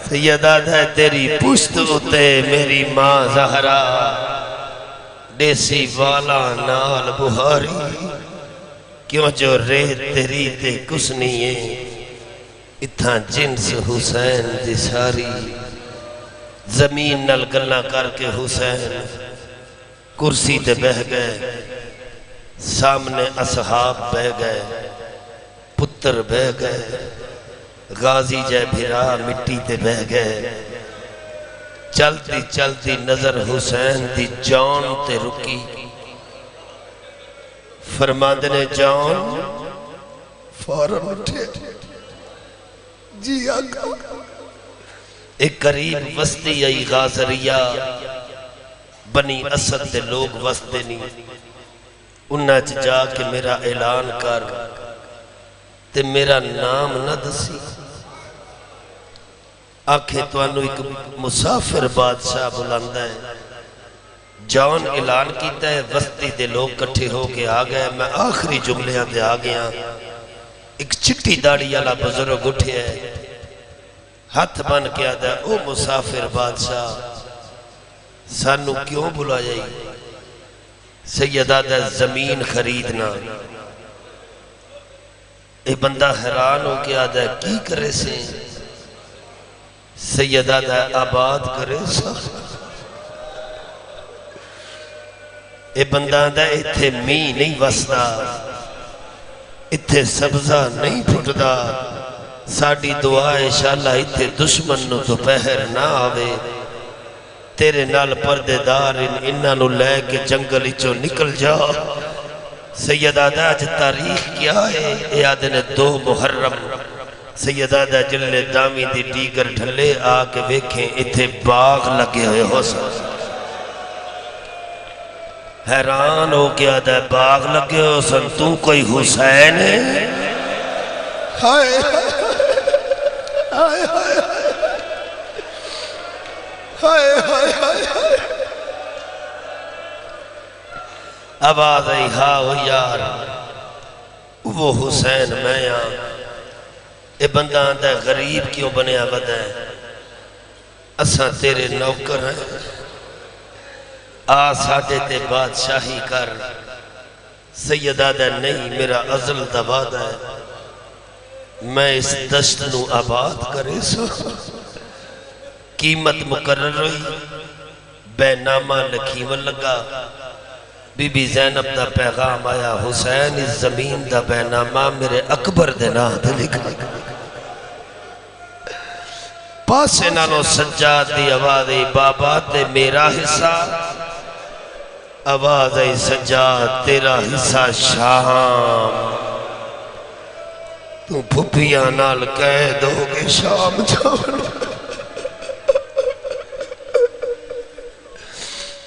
सैयदा दे तेरी पुश्त उते मेरी मां ज़हरा देसी वाला नाल बुहारी क्यों जो रेत तेरी ते कुछ नहीं है इत्था जिन्स हुसैन दी सारी जमीन नल गल्ला करके हुसैन कुर्सी ते बह गए सामने असहाब बह गए पुत्र बह गए गाजी जय भिरा मिट्टी ते बह गए चलती चलती नजर हुसैन दी जान ते रुकी फरमांदे ने जान फौरन उठे जी आका एक करीब बस्ती आई गाजरिया बनी असद दे लोग वसते नहीं उन्ना च जाके मेरा ऐलान कर ते मेरा नाम न दसी आखे तुहानू एक मुसाफिर बादशाह बुलांदा है जॉन ऐलान किया है बस्ती दे लोग कट्ठे होके आ गए मैं आखिरी जुमलियां ते आ गया एक चिट्टी दाढ़ी वाला बुजुर्ग उठे है हाथ बन के आदा ओ मुसाफिर बादशाह सानू क्यों बुलाया सैयदा दा जमीन खरीदना ये बंदा हैरान हो के आदा की करे से सैयदा दा आबाद करे ये बंदा दा इत्थे मीह नहीं वसदा इत्थे सब्जा नहीं फुटदा साड़ी दुआ है शाला इत्थे दुश्मन नु दोपहर ना आवे तेरे नाल पर्देदार इन्हां नु लेके जंगल चो निकल जा सैयदा दा अज तारीख क्या है ये आदे ने 2 मुहर्रम सैयदा दा जिले दामी दी डीगर ढले आके वेखे इत्थे बाग लगे हुए हो हैरान हो गया दा बाग लगे हो सन तू कोई हुसैन है हाय हाय हाय हाय हाय आवाज आई हा हो यार वो हुसैन मैं ये बंदा आंदा गरीब क्यों बनया बदा है असा तेरे नौकर हैं आ साडे ते बादशाही कर सैयदा दा नहीं मेरा अजल दा वादा है मैं इस दश्त नू आबाद करे सो कीमत मुकर्रर हुई बैनामा लखीवन लगा बीबी जैनब दा पैगाम आया हुसैन इस जमीन दा बैनामा मेरे अकबर दे नाम ते लिख पासे नालों सज्जाद दी आवाज आई बाबा ते मेरा हिस्सा, आवाज आई सज्जाद तेरा हिस्सा शाम, तू फुफिया नाल कह दोगे शाम जावन।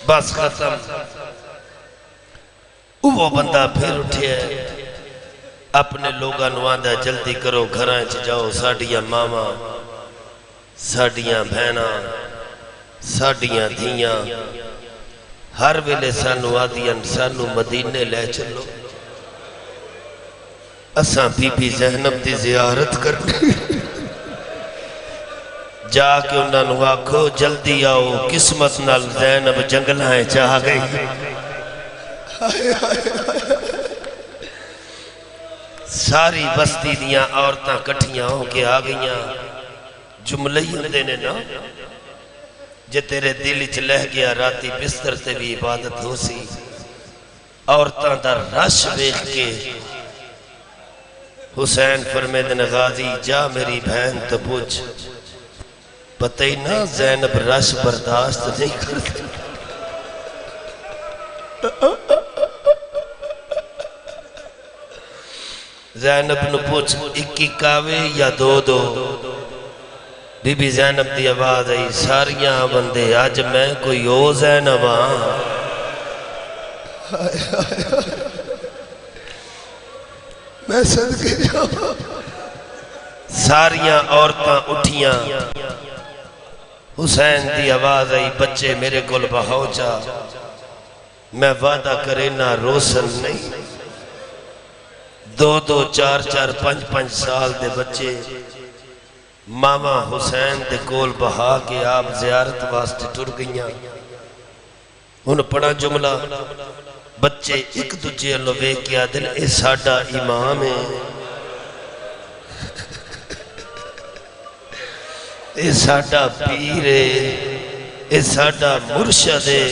बस खत्म। वो बंदा फिर उठे अपने लोगों नूं आंदा जल्दी करो घर च जाओ, साडियां मावां साडियां भैणां साडियां धीयां हर वेले सानू आदियां सानू मदीने ले चलो, असां बीबी ज़ैनब दी ज़ियारत करनी। जाके उन्होंने आखो जल्दी आओ, किस्मत नाल ज़ैनब जंगलां च आ गई। सारी बस्ती दियां औरतां कट्ठियां होके आ गईयां। जुमले ही होंदे ने ना, जे तेरे दिल च लह गया राती बिस्तर से भी इबादत हो सी। औरतां दा रश वेख के हुसैन फरमाते ने गाजी जा मेरी बहन तो पूछ, पता ही ना ज़ैनब रश बर्दाश्त नहीं करती। ज़ैनब नूं पूछ एक आवे या दो दो। बीबी ज़ैनब की आवाज आई सारियां बंदे अज मैं कोई ओ ज़ैनब हाँ। मैं सदके जावां। सारियां औरतां उठियां। हुसैन की आवाज आई बच्चे मेरे कोल बहाओ जा, मैं वादा करे ना रोशन नहीं। दो दो चार चार पांच पांच साल के बच्चे मामा हुसैन दे कोल बहा के आप जियारत वास्ते टुर गईयां। हुण पढ़ा जुमला, बच्चे एक दूजे अल्लों वेख के आदन ए साडा इमाम है, ए साडा पीर है, ए साडा मुर्शद है।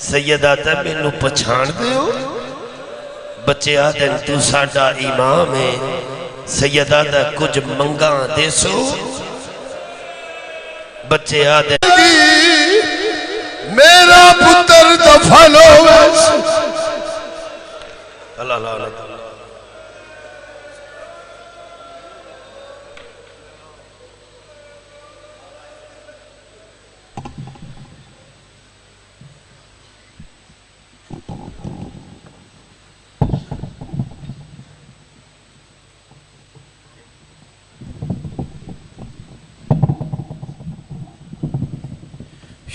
सैयदा ते मैनू पछाण दे हो? बच्चे आदन तू साडा इमाम है। सैयदा दा कुछ मंगा देसो। बच्चे आदे मेरा पुत्र दफन होवे। अल्लाह अल्लाह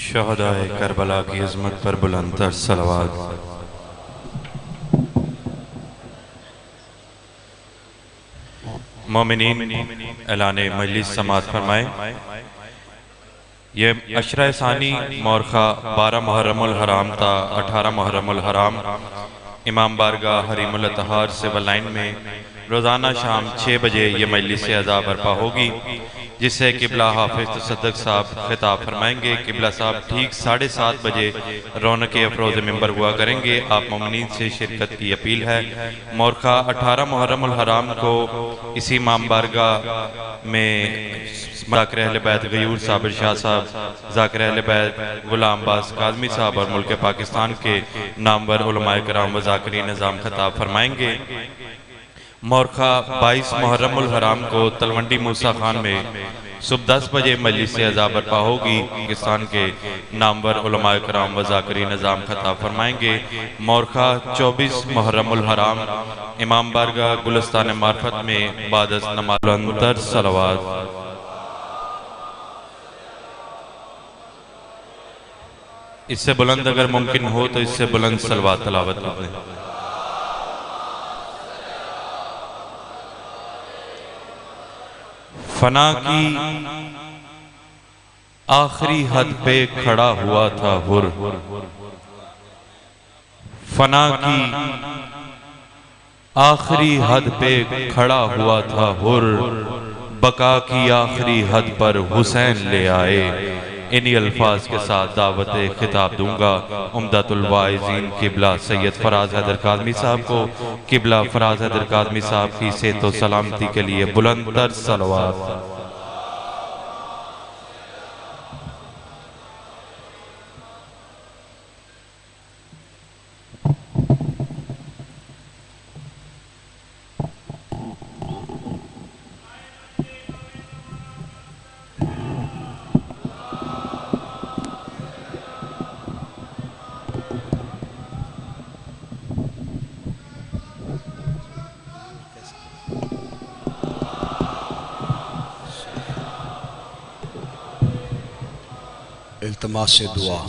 शहदाए करबला की अज़मत पर बुलंदतर सलवात। मोमिनीन ऐलाने मजलिस समात फरमाए। ये अशरा सानी मोरखा 12 मुहर्रमुल हराम था 18 मुहर्रमुल हराम इमाम बारगाह हरीमुल तहार सिविल लाइन में रोज़ाना शाम 6 बजे ये मजलिस अज़ा बर्पा होगी, जिससे किबला हाफिज तसद्दुक़ साहब खिताब फरमाएंगे। किबला साहब ठीक 7:30 बजे रौनक अफरोज़ मिंबर हुआ करेंगे। आप मोमिनीन से शिरकत की अपील है। मोरखा 18 मुहर्रमुल हराम को इसी इमाम बारगाह में ज़ाकिर अहले बैत गयूर साबिर शाह साहब, ज़ाकिर अहले बैत गुलाम अब्बास काज़मी साहब और मुल्क पाकिस्तान के नामवर उलमाए कराम व ज़ाकिरीन निज़ाम खिताब फरमाएंगे। मोरखा 22 मुहर्रमुल हराम को तलवंडी मूसा खान में सुबह 10 बजे मजलिस अज़ा बर्पा होगी। पाकिस्तान के नामवर उलमाए कराम व ज़ाकिरीन निज़ाम खिताब फरमाएंगे। मोरखा 24 मुहर्रमुल हराम इमाम बारगाह गुलिस्तान मार्फत में बादस नमाज़ अंतर सलवात। इससे बुलंद अगर मुमकिन हो तो इससे बुलंद सलवात तलावत कर दें। फना की आखिरी हद पे खड़ा हुआ था हुर, फना की आखिरी हद पे खड़ा हुआ था हुर, बका की आखिरी हद पर हुसैन ले आए। इन्हीं अल्फाज के साथ दावत खिताब दूंगा उम्दतुल वाइज़ीन किबला सैयद फराज हैदर काज़मी साहब को। किबला फराज हैदर काज़मी साहब की सेहत व सलामती के लिए बुलंदतर सलवात। इल्तिमास दुआ।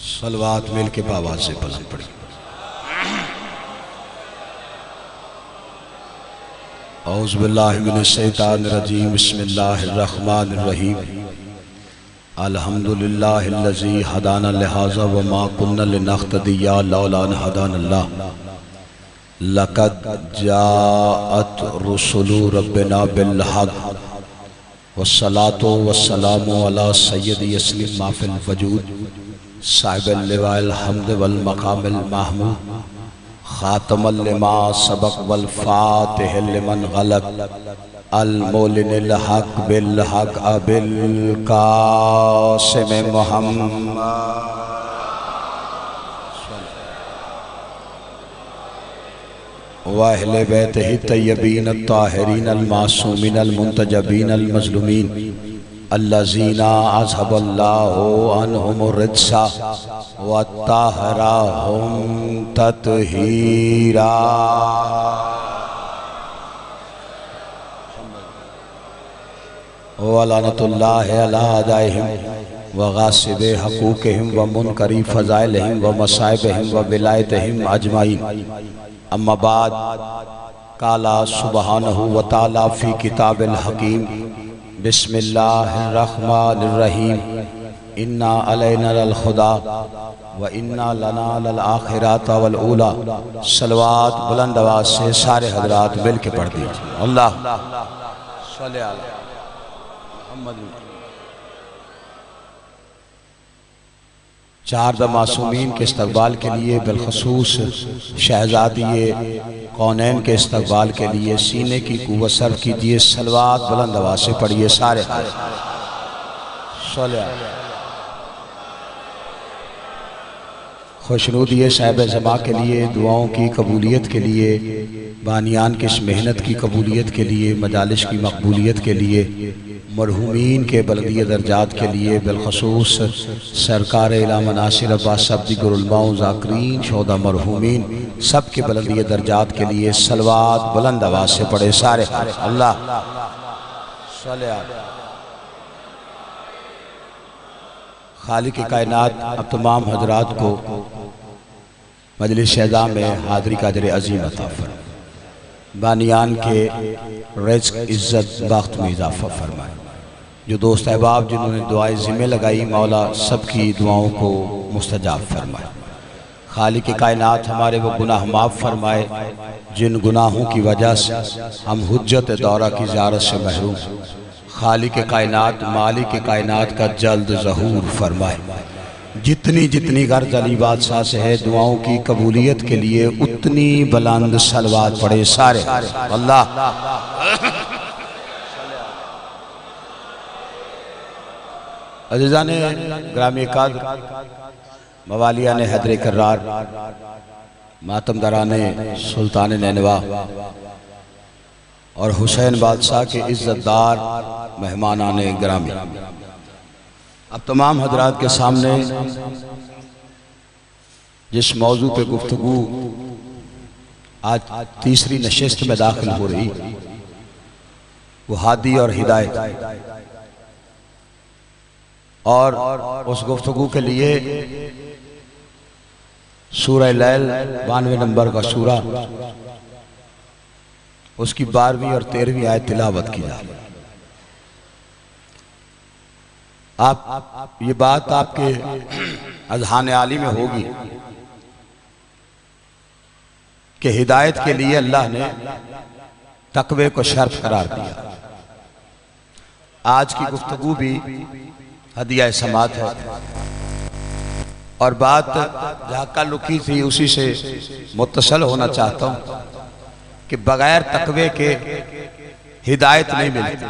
सलवात मिल के बाबा से बुलंद पड़ी। औज़ु बिल्लाहि मिनश शैतानिर रजीम, बिस्मिल्लाहिर्रहमानिर्रहीम। अल्हम्दुलिल्लाहिल्लज़ी हदाना लिहाज़ा व मा कुन्ना लिनहतदिया लौला अन हदानल्लाह। लक़द जाअत रुसुलु रब्बिना बिल हक़ वस्सलातु वस्सलामु अला सय्यदि यस्लिम मा फिल वजूद साहिबल लिवाइल हम्द वल मकामिल महमूद खातमल लिमा सबक वल फातिहिल लिमन गलक अल मौलिनिल हक बिल हक अबिल कासिम मुहम्मद व अहले बैतिही तय्यबीन अत्ताहिरीन अल मासूमीन अल मुंतजबीन अल मज़लूमीन अल्लज़ीना अज़हबल्लाहु अन्हुम रिज्सा व तहराहुम तत्हीरा। व लानतुल्लाहि अला अदाइहिम व गासिबि हक़ूक़िहिम व मुनकरी फ़ज़ाइलिहिम व मसाइबिहिम व विलायतिहिम अजमाइन। अम्मा बाद काला सुब्हानहु व तआला फ़ी किताबिल हकीम बिस्मिल्लाहिर्रहमानिर्रहीम। इन्ना अलैना लल खुदा व इन्ना लना लल आखिरात वल ऊला। सलवात बुलंद आवाज से सारे हजरात मिल के पढ़ दीजिए। अल्लाह सल्ले अला मुहम्मद। चार द मासूमीन के इस्तकबाल के लिए, बिलखसूस शहजादी कौनैन के इस्तकबाल के लिए सीने की कुव्वत सर्फ कीजिए। सलवात बुलंद आवाज से पढ़िए सारे। खुशनुदी साहिब ज़मा के लिए, दुआओं की कबूलियत के लिए, बानियान की इस मेहनत की कबूलियत के लिए, मजालिस की मकबूलियत के लिए, मरहूमीन के बलदी दर्जात के लिए, बिलखसूस सरकार इला मनासिर अब्बास सब्दी गुरुलमाओ ज़ाकरीन शोदा मरहूमीन सब के बलदी दर्जात के लिए सलवात बुलंद आवाज से पढ़े सारे। अल्लाह खालिक कायनात अब तमाम हजरात को मजलिस शहदा में हाज़री का अजर अज़ीम अता फरमाए। बानियान के रिज़्क़ इज़्ज़त बख्त में इजाफ़ा फरमाए। जो दोस्त अहबाब जिन्होंने दुआएं ज़िम्मे लगाई, मौला सबकी दुआओं को मुस्तजाब फरमाए। खालिक कायनात हमारे वो गुनाह माफ़ फरमाए जिन गुनाहों की वजह से हम हुज्जत दौरा की ज़ियारत से महरूम। खालिक कायनात मालिक कायनात का जल्द ज़हूर फरमाए। जितनी जितनी गर्ज अली बादशाह से है दुआओं की कबूलियत के लिए उतनी बुलंद सलवात पढ़े सारे। अल्लाह अज़ीज़ान ग्रामी कादर, मवालिया ने हैदर कर्रार, मातमदाराने सुल्तान नैनवा और हुसैन बादशाह के इज़्ज़तदार मेहमानाने ग्रामी, अब तमाम हजरात के सामने जिस मौजू पे गुफ्तगू आज तीसरी नशिस्त में दाखिल हो रही वो हादी और हिदायत, और उस गुफ्तगू के लिए सूरह लैल 92 नंबर का सूरा, उसकी 12वीं और 13वीं आयत तिलावत की जा। आप ये बात आपके अज़हान आली में होगी कि हिदायत के लिए अल्लाह ने तकवे को शर्त करार दिया। आज की गुफ्तगू भी हदिया समात है और बात जहाँ कल रुकी थी उसी से मुत्तसल होना चाहता हूँ कि बगैर तकवे के हिदायत नहीं मिलती।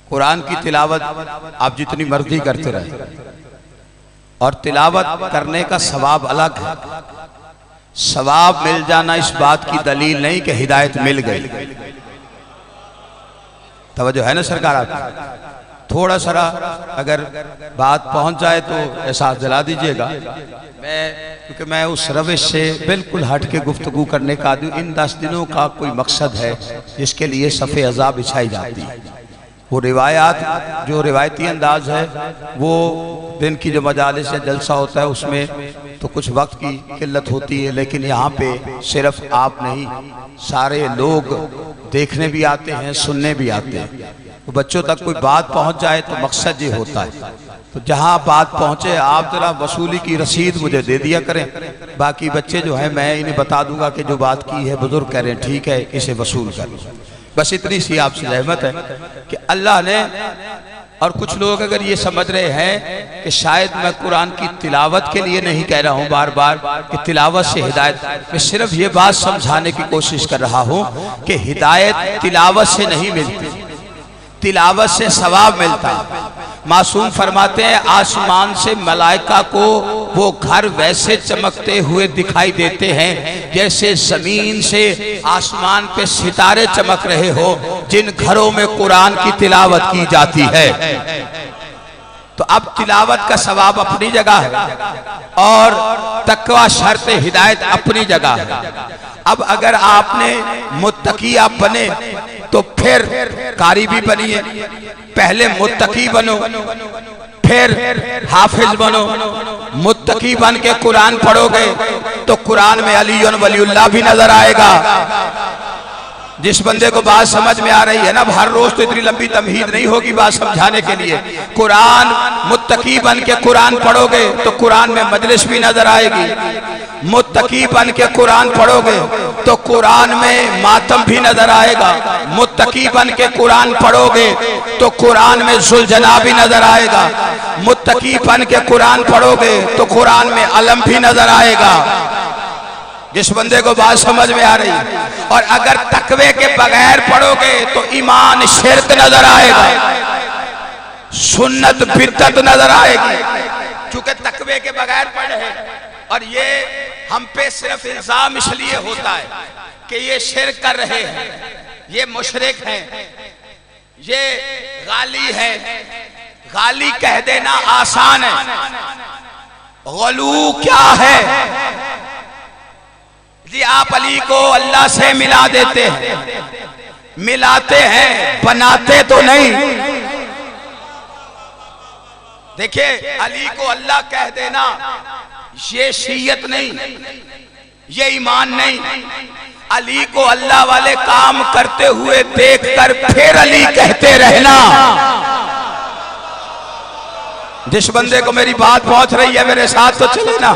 कुरान की तिलावत आप जितनी मर्जी करते रहे और तिलावत करने का सवाब अलग है। सवाब मिल जाना इस बात की दलील नहीं कि हिदायत मिल गई। तवज्जो है ना सरकार आप? थोड़ा सा अगर बात पहुंच जाए तो एहसास दिला दीजिएगा। क्योंकि मैं उस रविश से बिल्कुल हट के गुफ्तगू करने का आदमी। इन 10 दिनों का कोई मकसद है जिसके लिए सफ़े अज़ा बिछाई जाती है। वो रिवायात जो रिवायती अंदाज है, वो दिन की जो मजालिस या जलसा होता है उसमें तो कुछ वक्त की किल्लत होती है, लेकिन यहाँ पे सिर्फ आप नहीं, सारे लोग देखने भी आते हैं, सुनने भी आते हैं। तो बच्चों तक कोई बात पहुंच जाए तो मकसद ये होता है। तो जहां बात पहुंचे आप जरा वसूली की रसीद मुझे दे दिया करें। बाकी बच्चे जो है मैं इन्हें बता दूंगा कि जो बात की है बुजुर्ग कह रहे हैं ठीक है, इसे वसूल कर। बस इतनी सी आपसे रहमत है कि अल्लाह ने। और कुछ लोग अगर ये समझ रहे हैं कि शायद मैं कुरान की तिलावत के लिए नहीं कह रहा हूँ बार बार कि तिलावत से हिदायत, मैं सिर्फ ये बात समझाने की कोशिश कर रहा हूँ कि हिदायत तिलावत से नहीं मिलती, तिलावत से सवाब मिलता है। मासूम फरमाते हैं आसमान से मलाइका को वो घर वैसे चमकते हुए दिखाई देते हैं जैसे जमीन से आसमान पे सितारे चमक रहे हो जिन घरों में कुरान की तिलावत की जाती है। तो अब तिलावत का सवाब अपनी जगह है और तकवा शर्त हिदायत अपनी जगह है। अब अगर आपने मुत्तकी आप बने तो फिर कारी भी बनिए। पहले मुत्तकी बनो, फिर हाफिज बनो। मुत्तकी बन के कुरान पढ़ोगे तो कुरान में अली और वलीउल्लाह भी नजर आएगा। जिस बंदे को बात समझ में आ रही है ना, हर रोज तो इतनी लंबी तमहीद नहीं होगी बात समझाने के लिए। कुरान मुत्तकी बन के कुरान पढ़ोगे तो कुरान में मजलिस भी नजर आएगी। मुत्तकी बन के कुरान पढ़ोगे तो कुरान में मातम भी नजर आएगा। मुत्तकी बन के कुरान पढ़ोगे तो कुरान में जुलजना भी नजर आएगा। मुत्तकी बन के कुरान पढ़ोगे तो कुरान में अलम भी नजर आएगा। जिस बंदे को बात समझ में आ रही है। और अगर तकवे के बगैर पढ़ोगे तो ईमान शिरक नजर आएगा, सुन्नत बिदअत नजर आएगी, क्योंकि तकवे के बगैर पढ़े। और ये हम पे सिर्फ इल्जाम इसलिए होता है कि ये शिरक कर रहे हैं, ये मुशरिक हैं, ये गाली है। गाली कह देना आसान है, गलू क्या है? जी आप अली को अल्लाह से मिला देते हैं, मिलाते हैं, बनाते तो नहीं। देखिए अली को अल्लाह कह देना ये शीयत नहीं, ये ईमान नहीं। अली को अल्लाह वाले काम करते हुए देखकर फिर अली कहते रहना। जिस बंदे को मेरी बात पहुंच रही है मेरे साथ तो चले ना।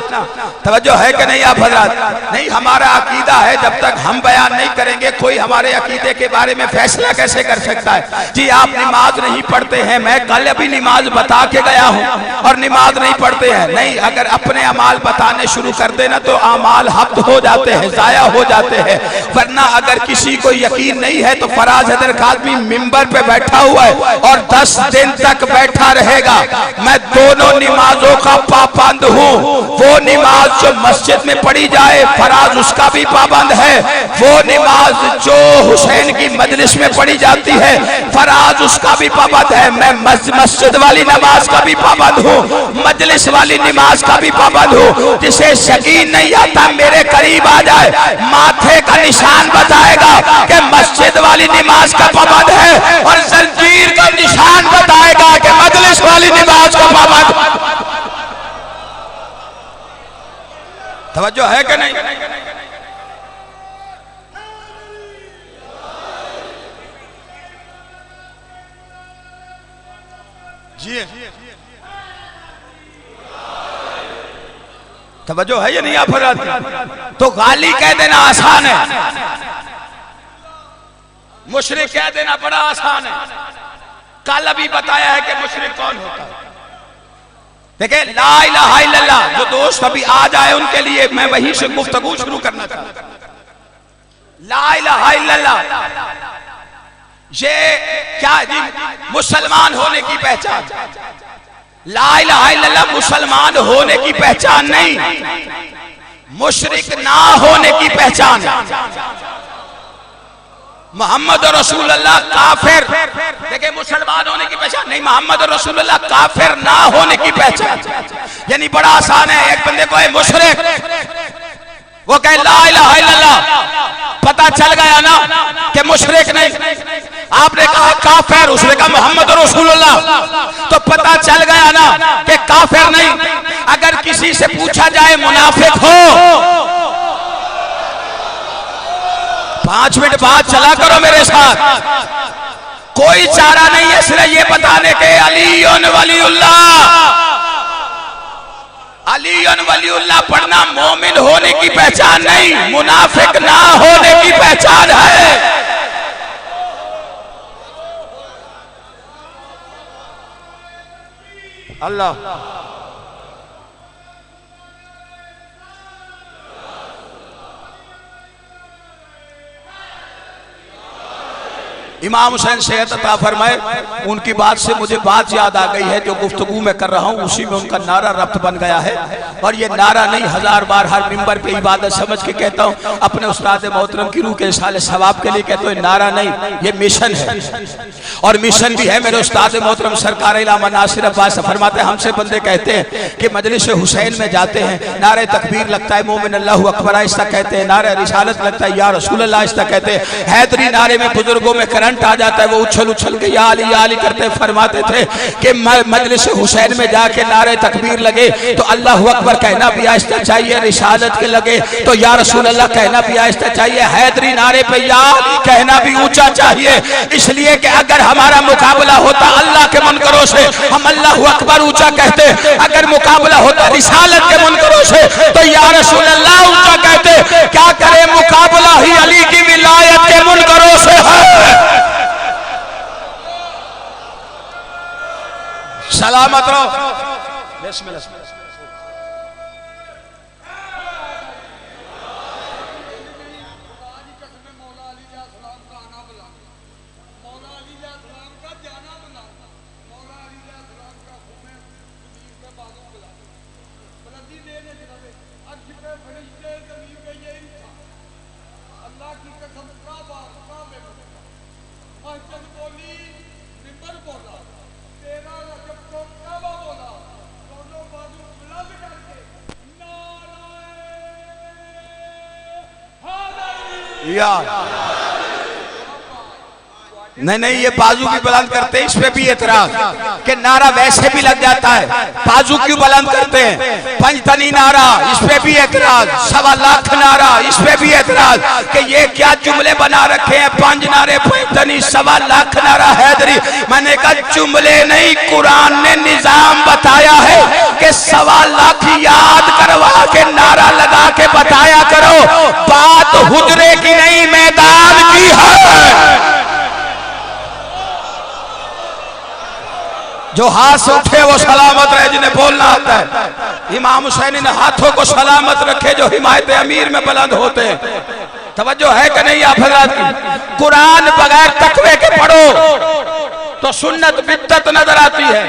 तवज्जो है कि नहीं आप हजरात? नहीं, हमारा अकीदा है, जब तक हम बयान नहीं करेंगे कोई हमारे अकीदे के बारे में फैसला कैसे कर सकता है? जी आप नमाज नहीं पढ़ते हैं, मैं कल अभी नमाज बता के गया हूँ और नमाज नहीं पढ़ते हैं। नहीं, अगर अपने अमाल बताने शुरू कर देना तो अमाल हफ्त हो जाते हैं, जाया हो जाते हैं। वरना अगर किसी को यकीन नहीं है तो फराज हैदर काज़मी मिंबर पे बैठा हुआ है और 10 दिन तक बैठा रहेगा। मैं दोनों नमाजों का पाबंद हूँ। वो नमाज जो मस्जिद में पढ़ी जाए फराज उसका भी पाबंद है। वो नमाज जो हुसैन की मजलिस में पढ़ी जाती है फराज उसका भी पाबंद है। मैं मस्जिद वाली नमाज का भी पाबंद हूँ, मजलिस वाली नमाज का भी पाबंद हूँ। जिसे यकीन नहीं आता मेरे करीब आ जाए, माथे का निशान बताएगा कि मस्जिद वाली नमाज का पाबंद है और जंजीर का निशान बताएगा कि मजलिस वाली नमाज का पाबंद। तवज्जो है कि नहीं? जी तवज्जो है या नहीं आप हजरात? तो गाली कह देना आसान है, मुशरिक कह देना बड़ा आसान है। कल अभी बताया है कि मुशरिक कौन होता है। देखिए ला इलाहा इल्लल्लाह, जो दोस्त अभी आ जाए उनके लिए मैं वहीं से गुफ्तगू शुरू करना चाहता हूं। ला इलाहा इल्लल्लाह ये क्या जी? मुसलमान होने की पहचान। ला इलाहा इल्लल्लाह मुसलमान होने की पहचान नहीं, मुशरिक ना होने की पहचान है। मोहम्मद रसूलुल्लाह काफिर, देखिए मुसलमान होने की पहचान नहीं, मोहम्मद रसूलुल्लाह काफिर ना होने की पहचान। यानी बड़ा आसान है, एक बंदे को है मुशरिक, वो कहे ला इलाहा इल्लल्लाह, पता चल गया ना कि मुशरिक नहीं। आपने कहा काफिर, उसने कहा मोहम्मद रसूलुल्लाह, तो पता चल गया ना कि काफिर नहीं। अगर किसी से पूछा जाए मुनाफिक हो, 5 मिनट बाद चला करो मेरे साथ, कोई चारा नहीं है सिर्फ ये बताने के अलीयुन वलीउल्लाह, अलीयुन वलीउल्लाह पढ़ना मोमिन होने की पहचान नहीं, मुनाफिक ना होने की पहचान है। अल्लाह इमाम हुसैन सेहत अता फरमाए, उनकी बात से मुझे बात याद आ गई है जो गुफ्तगू में कर रहा हूँ, उसी में उनका नारा रब्त बन गया है। और ये नारा नहीं, 1000 बार हर मिंबर पे इबादत समझ के कहता हूँ, अपने उस्ताद मोहतरम की रूह के साले सवाब के लिए कहता हूँ। नारा नहीं, ये मिशन है, और मिशन भी है। मेरे उस्ताद मोहतरम सरकार इलामा नासिर अब्बास फरमाते हैं, हमसे बंदे कहते हैं कि मजलिस हुसैन में जाते हैं, नारे तकबीर लगता है, मोमिन अल्लाहु अकबर आहिस्ता कहते हैं, नारे रिसालत लगता है, या रसूल अल्लाह आहिस्ता कहते हैं, हैदरी नारे में बुजुर्गों में करंट आ जाता है, वो उछल उछल के या अली करते फरमाते थे कि मजलिस हुसैन में जाके नारे तकबीर लगे तो अल्लाहु अकबर कहना भी आहिस्ता चाहिए, रिसालत के लगे तो या रसूल अल्लाह कहना भी आहिस्ता चाहिए, हैदरी नारे पे या अली कहना भी ऊंचा चाहिए। इसलिए कि अगर हमारा मुकाबला होता अल्लाह के मुनकरों से, हम अल्लाहु अकबर ऊंचा कहते, अगर मुकाबला होता रिसालत के मुनकरों से तो या रसूल अल्लाह ऊंचा कहते। क्या करे, मुकाबला ही अली की विलायत के मुनकरों से है। सलामत रहो। बिस्मिल्लाह। नहीं, ये बाजू भी बुलंद करते हैं, इस पे भी एतराज कि नारा वैसे भी लग जाता है, बाजू क्यों बुलंद करते हैं। पंजतनी नारा, इस पे भी एतराज, 1.25 लाख नारा, इस पे भी एतराज कि ये क्या जुमले बना रखे हैं, 5 नारे पंजतनी, 1.25 लाख नारा हैदरी। मैंने कहा जुमले नहीं, कुरान ने निजाम बताया है कि 1.25 लाख याद करवा के नारा लगा के बताया करो। बात हुजरे की नहीं, मैदान की है। जो हाथ से उठे वो सलामत रहे, जिन्हें बोलना आता है। इमाम हुसैन ने हाथों को सलामत रखे जो हिमायत अमीर में बुलंद होते हैं। तवज्जो है कि नहीं आप हज़रात की? कुरान बगैर तकवे के पढ़ो तो सुन्नत बिद्दत नजर आती है,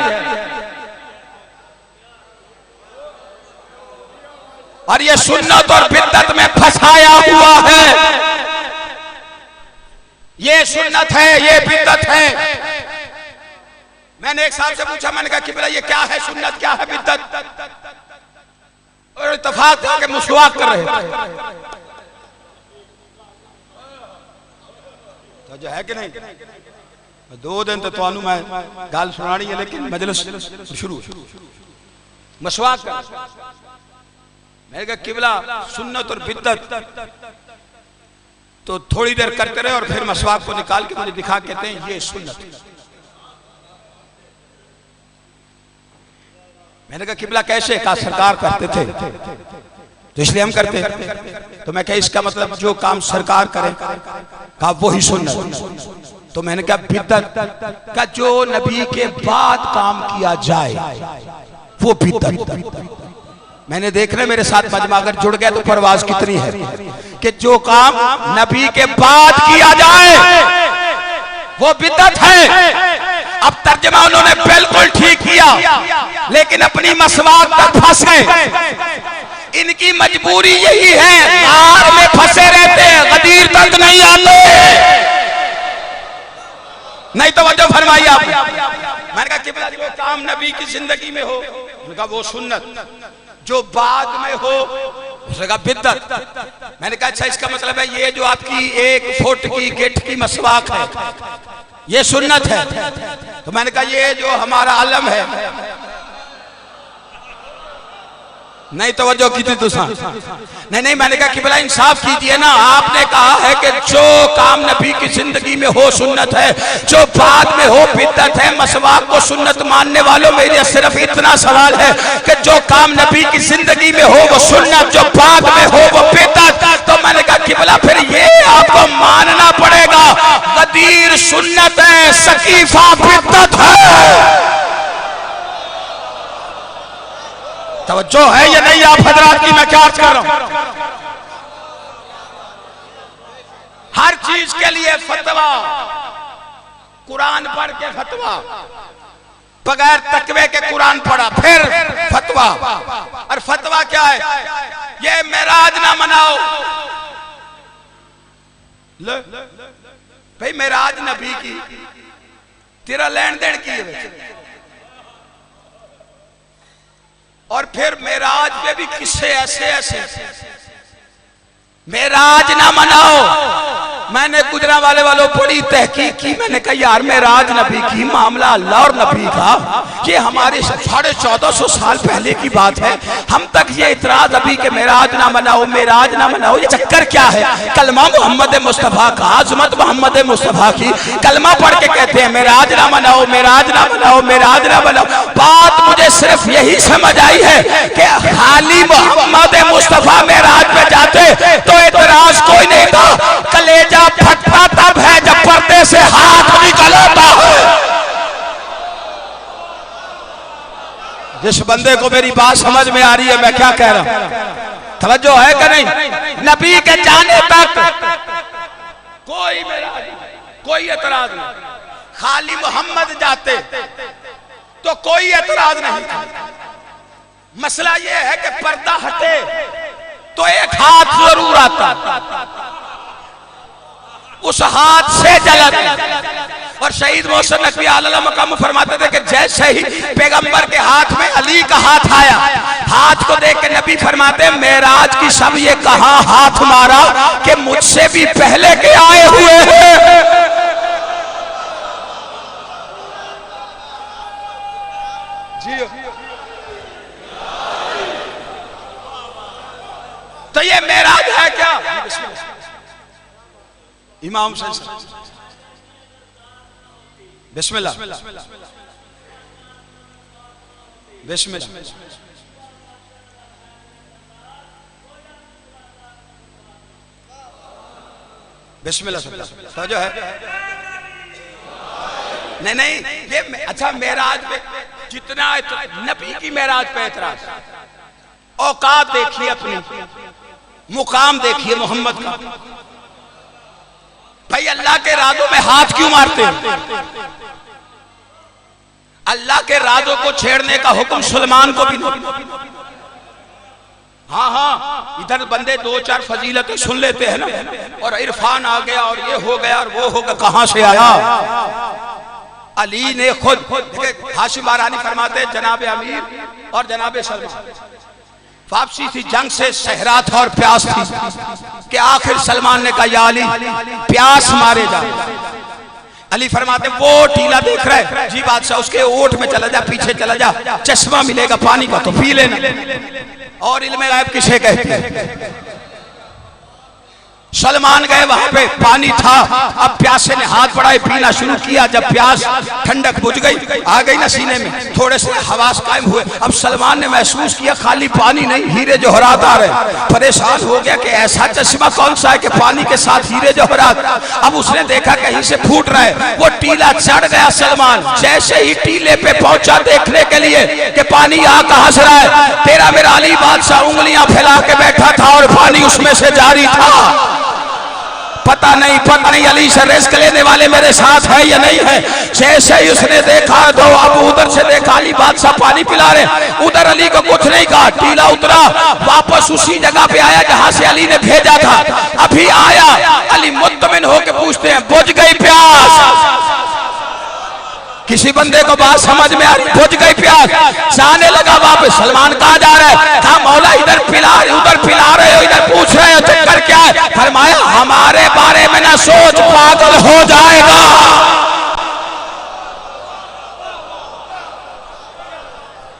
और ये सुन्नत और बिद्दत में फंसाया हुआ है। ये सुन्नत है, ये बिद्दत है। मैंने एक साहब से पूछा, मैंने कहा कि भला ये क्या है सुन्नत, क्या है बिद्दत, और इत्तेफाक के मुसवाक कर रहे तो जो है कि नहीं। 2 दिन तो मैं गाल सुनानी है, लेकिन मजलिस शुरू मसवाक कर। मैंने कहा किबला सुन्नत और बिद्दत तो थोड़ी देर करते रहे और फिर मसवाक को निकाल के मुझे दिखा, कहते हैं ये सुन्नत। मैंने कहा किबला कैसे? कहा सरकार करते थे तो इसलिए हम करते। तो मैं कहा इसका मतलब जो काम सरकार करे, कहा वही सुन्नत। तो मैंने कहा बिद्दत का जो नबी के बाद काम किया जाए वो बिद्दत। मैंने देख रहे मेरे साथ मजमा अगर जुड़ गया तो परवाज कितनी है कि जो काम नबी के बाद किया जाए वो बिद्दत है। अब तर्जमा उन्होंने बिल्कुल ठीक किया, लेकिन अपनी मसवाक तक फंस गए। इनकी मजबूरी यही है, आर में फंसे रहते हैं, गदीर तक नहीं आते। नहीं तवज्जो फरमाई आप। मैंने कहा किबला जो काम नबी की जिंदगी में हो, उन्होंने कहा वो सुन्नत, जो बाद में हो उसने कहा बिद्दत। मैंने कहा अच्छा इसका मतलब है ये जो आपकी 1 फुट की गिट्ठ की मसवाक है ये सुन्नत है? तो मैंने कहा ये जो हमारा आलम है, नहीं तवज्जो की थी तुसा, नहीं मैंने कहा किबला इंसाफ कीजिए ना, आपने कहा है कि जो काम नबी की जिंदगी में हो सुन्नत है, जो बाद में हो बिद्दत है। मसवाक को सुन्नत मानने वालों मेरे सिर्फ इतना सवाल है कि जो काम नबी की जिंदगी में हो वो सुन्नत, जो बाद में हो वो बिद्दत। तो मैंने कहा किबला फिर ये आपको मानना पड़ेगा, गदीर सुन्नत है, सकीफा बिद्दत है। तवज्जो है या नहीं आप हजरात की? मैं क्या अर्ज कर रहा हूं? हर चीज के लिए फतवा, कुरान पढ़ के फतवा, बगैर तकवे के कुरान पढ़ा फिर फतवा। और फतवा क्या है? ये मेराज ना मनाओ। भाई मेराज नबी की, तेरा लेन देन की है। और फिर मेराज में भी किस्से ऐसे ऐसे, मेराज ना मनाओ। मैंने गुजरा वाले वालों बड़ी तहकीक की, मैंने कहा यार मेराज नबी की मामला अल्लाह और नबी का, ये हमारे 1450 साल पहले की बात है। हम तक ये इतराज अभी के मेराज ना मनाओ, मेराज ना मनाओ, ये चक्कर क्या है? कलमा मोहम्मद मुस्तफा का, आजमत मोहम्मद मुस्तफा की, कलमा पढ़ के कहते हैं मेराज ना मनाओ, मेराज ना मनाओ, मेराज ना मनाओ। बात मुझे सिर्फ यही समझ आई है कि खाली मोहम्मद मुस्तफा मेराज पे जाते तो इतराज कोई नहीं था। कलेजा फटता तब है जब पर्दे से हाथ निकल आता है। जिस बंदे को मेरी बात समझ में आ रही है मैं क्या कह रहा हूं, तवज्जो है कि नहीं? नबी के जाने तक कोई मेराज, कोई एतराज नहीं। खाली मोहम्मद जाते तो कोई एतराज नहीं था। मसला यह है कि पर्दा हटे तो एक हाथ जरूर आता, उस हाथ से जलत। और शहीद मोहसिन नकवी आलम मकाम फरमाते थे कि जैसे ही पैगंबर के हाथ में अली का हाथ आया, हाथ को देख के नबी फरमाते मेराज की सब ये कहा हाथ मारा कि मुझसे भी पहले के आए हुए हैं। तो ये मेराज है क्या? इमाम से बिस्मिल्लाह बिस्मिल्लाह। बिस्मिल्लाह तो जो है नहीं ये अच्छा मेराज पे जितना नबी की मेराज पे एतराज, औकात देखिए अपनी, मुकाम देखिए मोहम्मद का। भाई अल्लाह के राजों में हाथ क्यों मारते हैं? अल्लाह के राजों को छेड़ने का हुक्म सुलेमान को भी नहीं। हाँ इधर बंदे 2-4 फजीलतें सुन लेते हैं ना, और इरफान आ गया और ये हो गया और वो हो गया, कहां से आया? अली ने खुद, हाशिम बारानी फरमाते जनाब अमीर और जनाब सलमान वापसी थी जंग से, सहरा था और प्यास थी कि आखिर सलमान ने कहा या अली प्यास मारे जा। अली फरमाते वो टीला देख रहा है जी बादशाह, उसके ओठ में चला जा, पीछे चला जा, चश्मा मिलेगा पानी का तो पी लेना। और इल्म गायब किसे कहते हैं? सलमान गए वहां पे, पानी था, अब प्यासे ने हाथ बढ़ाए, पीना शुरू किया। जब प्यास ठंडक बुझ गई, आ गई ना सीने में, थोड़े से हवास कायम हुए। अब सलमान ने महसूस किया खाली पानी नहीं, हीरे जौहरात आ रहे। परेशान हो गया कि ऐसा चश्मा कौन सा है कि पानी के साथ हीरे जौहरात। अब उसने देखा कहीं से फूट रहा है, वो टीला चढ़ गया सलमान। जैसे ही टीले पे पहुंचा देखने के लिए कि पानी आ कहां से रहा है, तेरा मेरा अली बादशाह उंगलियां फैला के बैठा था और पानी उसमें से जारी था। पता नहीं अली से रिस्क लेने वाले मेरे साथ है या नहीं है। जैसे ही उसने देखा तो अब उधर से देखा अली बादशाह पानी पिला रहे, उधर अली को कुछ नहीं कहा, टीला उतरा, वापस उसी जगह पे आया जहां से अली ने भेजा था। अभी आया, अली मुत्तमिन होकर पूछते हैं बुझ गई प्यास? किसी बंदे को बात समझ में आ रही, बुझ गई प्यास, जाने लगा वापस। सलमान कहा जा रहा है, कहा मौला इधर पिला उधर पिला रहे हो, इधर पूछ रहे हो, चक्कर क्या है? फरमाया हमारे बारे में ना सोच, पागल हो जाएगा।